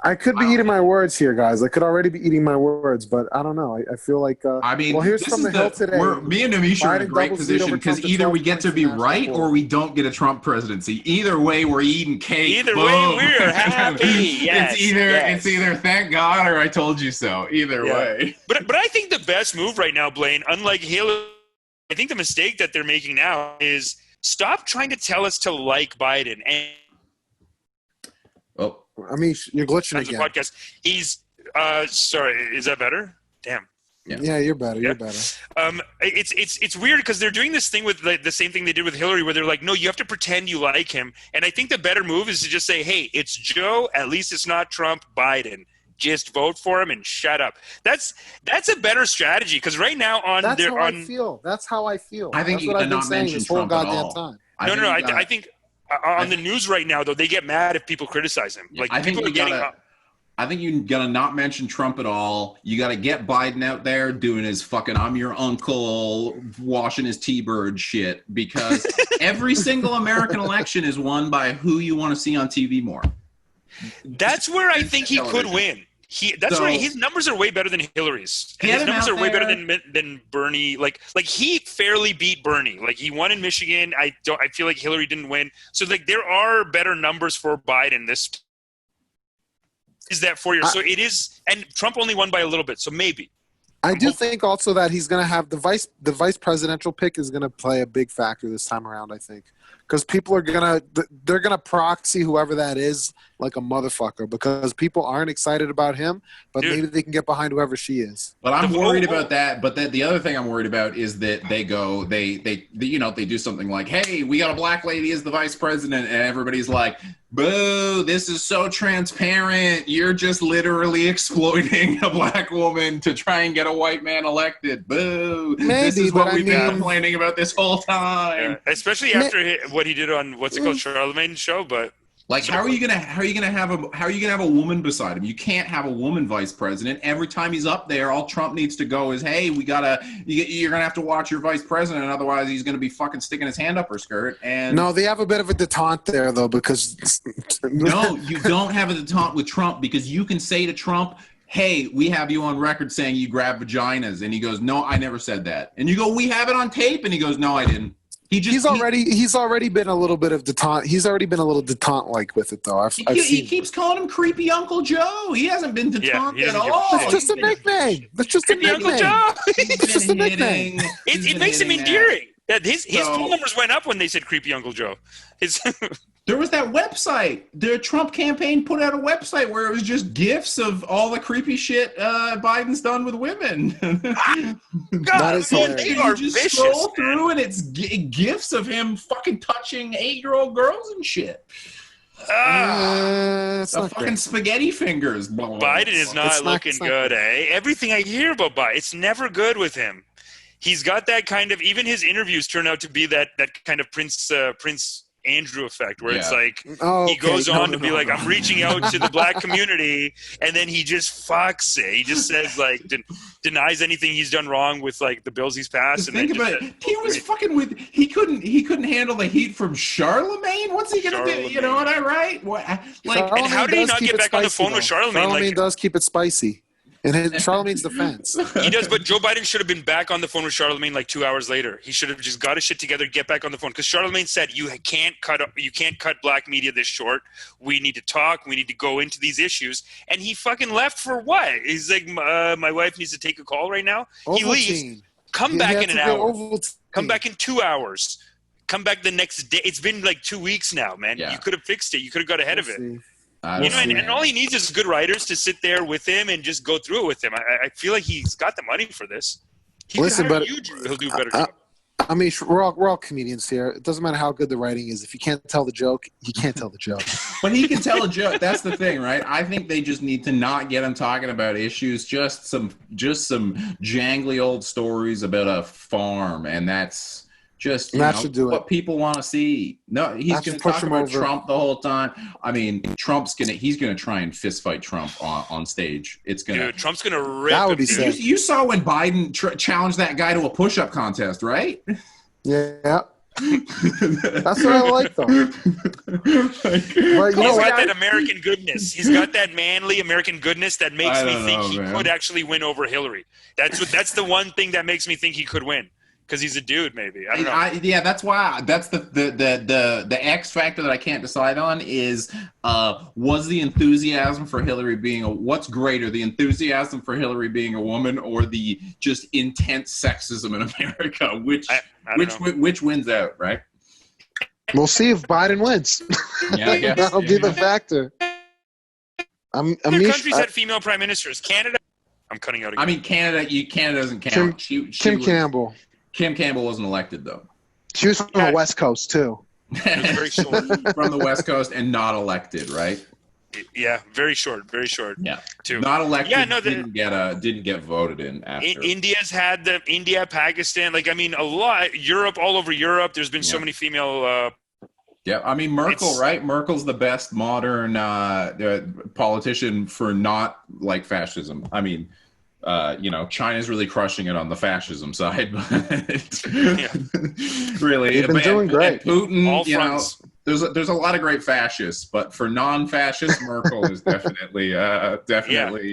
I could be eating my words here, guys. I could already be eating my words, but I don't know. I feel like. I mean, well, here's from the Hill today. Me and Amish are in a great position because either we get to be right or we don't get a Trump presidency. Either way, we're eating cake. Either way, we're happy. Yes, it's either thank God or I told you so. Either way. But I think the best move right now, Blayne, unlike Hillary, I think the mistake that they're making now is stop trying to tell us to like Biden and. Oh. I mean, you're glitching again. Podcast. He's sorry. Is that better? Damn. Yeah, you're better. You're better. It's weird because they're doing this thing with the same thing they did with Hillary, where they're like, no, you have to pretend you like him. And I think the better move is to just say, hey, it's Joe. At least it's not Trump, Biden. Just vote for him and shut up. That's a better strategy because right now That's how I feel. I think that's what I've been saying this whole goddamn time. I think. On the news right now, though, they get mad if people criticize him. Like, people are getting up. I think you gotta not mention Trump at all. You gotta get Biden out there doing his fucking "I'm your uncle" washing his T-bird shit because every single American election is won by who you want to see on TV more. That's where I think he could win. That's right. His numbers are way better than Hillary's. And his numbers are way better than Bernie. Like he fairly beat Bernie. Like he won in Michigan. I feel like Hillary didn't win. So like there are better numbers for Biden. This is that 4 years. So it is, and Trump only won by a little bit. So maybe. I do think also that he's going to have the vice presidential pick is going to play a big factor this time around. I think because people are they're gonna proxy whoever that is like a motherfucker because people aren't excited about him, but maybe they can get behind whoever she is. Well, I'm worried about that. But the other thing I'm worried about is that they do something like, hey, we got a black lady as the vice president, and everybody's like, boo, this is so transparent. You're just literally exploiting a black woman to try and get a white man elected. Boo. This is what we've been complaining about this whole time. Yeah, especially after what he did on what's it called, Charlemagne's show, but like, how are you gonna have a woman beside him? You can't have a woman vice president. Every time he's up there, all Trump needs to go is, "Hey, you're gonna have to watch your vice president, otherwise he's gonna be fucking sticking his hand up her skirt." And no, they have a bit of a detente there though, because no, you don't have a detente with Trump because you can say to Trump, "Hey, we have you on record saying you grab vaginas," and he goes, "No, I never said that." And you go, "We have it on tape," and he goes, "No, I didn't." He's already been a little bit of detente. He's already been a little detente-like with it, though. He keeps calling him Creepy Uncle Joe. He hasn't been detente at all. That's just a nickname. That's just a nickname. Uncle Joe. It's just a nickname. It makes him endearing. His phone numbers went up when they said Creepy Uncle Joe. There was that website. The Trump campaign put out a website where it was just gifs of all the creepy shit Biden's done with women. God, that is hilarious. They are just vicious, scroll through and it's gifs of him fucking touching 8-year-old girls and shit. It's the not fucking good. spaghetti fingers. Biden is not looking good, eh? Everything I hear about Biden, it's never good with him. He's got that kind of, even his interviews turn out to be that kind of Prince Andrew effect where it's like he goes on to be like, I'm reaching out to the black community, and then he just fucks it. He just says like denies anything he's done wrong with like the bills he's passed. And think about it. He was fucking with he couldn't handle the heat from Charlemagne. What's he gonna do? You know what I right? And how did he not get back on the phone with Charlemagne? Charlemagne does keep it spicy. In Charlemagne's defense. He does, but Joe Biden should have been back on the phone with Charlemagne like 2 hours later. He should have just got his shit together, get back on the phone. Because Charlemagne said, you can't cut black media this short. We need to talk. We need to go into these issues. And he fucking left for what? He's like, my wife needs to take a call right now. He leaves. Come back in an hour. Come back in 2 hours. Come back the next day. It's been like 2 weeks now, man. Yeah. You could have fixed it. You could have got ahead of it. And all he needs is good writers to sit there with him and just go through it with him. I feel like he's got the money for this. He'll do a better job. I mean, we're all comedians here. It doesn't matter how good the writing is. If you can't tell the joke, you can't tell the joke. But he can tell a joke. That's the thing, right? I think they just need to not get him talking about issues. Just some jangly old stories about a farm, and that's just what people want to see. No, he's going to talk about Trump the whole time. I mean, he's going to try and fist fight Trump on stage. Trump's going to rip. That would be sick. You saw when Biden challenged that guy to a push-up contest, right? Yeah. That's what I like, though. He's got that American goodness. He's got that manly American goodness that makes me think he could actually win over Hillary. That's the one thing that makes me think he could win. Because he's a dude, maybe. I don't know. That's why. That's the X factor that I can't decide on is was the enthusiasm for Hillary what's greater, the enthusiasm for Hillary being a woman or the just intense sexism in America? Which wins out, right? We'll see if Biden wins. Yeah, that'll be the factor. Other countries had female prime ministers. Canada. I'm cutting out again. I mean, Canada doesn't count. Kim Campbell. Kim Campbell wasn't elected, though. She was from the West Coast, too. Very short. From the West Coast and not elected, right? Yeah, very short. Very short. Yeah. Too. Not elected, didn't get voted in after. India's had India, Pakistan, a lot. Europe, all over Europe, there's been so many female... Yeah, I mean, Merkel, right? Merkel's the best modern politician for not like fascism. I mean... China's really crushing it on the fascism side, but really, they've been doing great. Putin, all fronts. there's a lot of great fascists, but for non-fascist, Merkel is definitely. Yeah,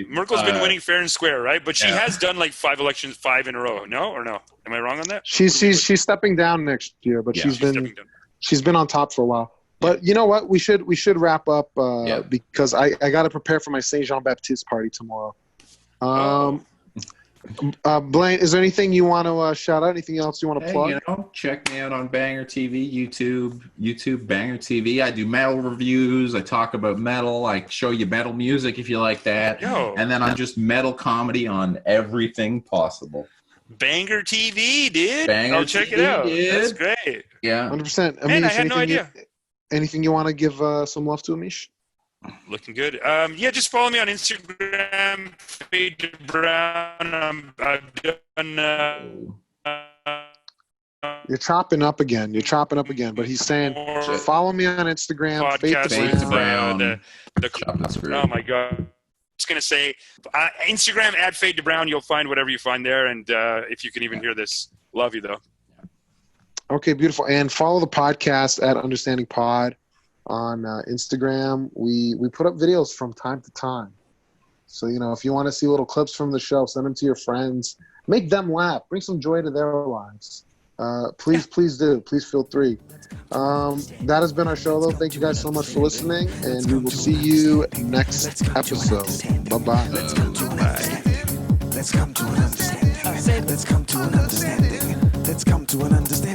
Merkel's been winning fair and square, right? But she has done like 5 elections, 5 in a row. No, or no? Am I wrong on that? She's stepping down next year, but she's been on top for a while. But you know what? We should wrap up because I got to prepare for my Saint Jean Baptiste party tomorrow. Blayne, is there anything you want to shout out? Anything else you want to plug? Check me out on Banger TV, YouTube Banger TV. I do metal reviews. I talk about metal. I show you metal music if you like that. And then I'm just metal comedy on everything possible. Banger TV, dude. I'll check it out. Dude. That's great. Yeah, 100%. Man, I had no idea. Anything you want to give some love to, Amish? Looking good. Just follow me on Instagram, Fade Brown. I've done. You're chopping up again. But he's saying, follow me on Instagram, Fade Brown. Oh my God. Just gonna say, Instagram @Fade to Brown. You'll find whatever you find there, and if you can even hear this, love you though. Okay, beautiful. And follow the podcast @Understanding Pod on Instagram. We put up videos from time to time. So, if you want to see little clips from the show, send them to your friends. Make them laugh. Bring some joy to their lives. Please do. Please feel free. That has been our show, though. Thank you guys so much for listening, and we will see you next episode. Bye-bye. Let's come to an understanding. Let's come to an understanding. Let's come to an understanding.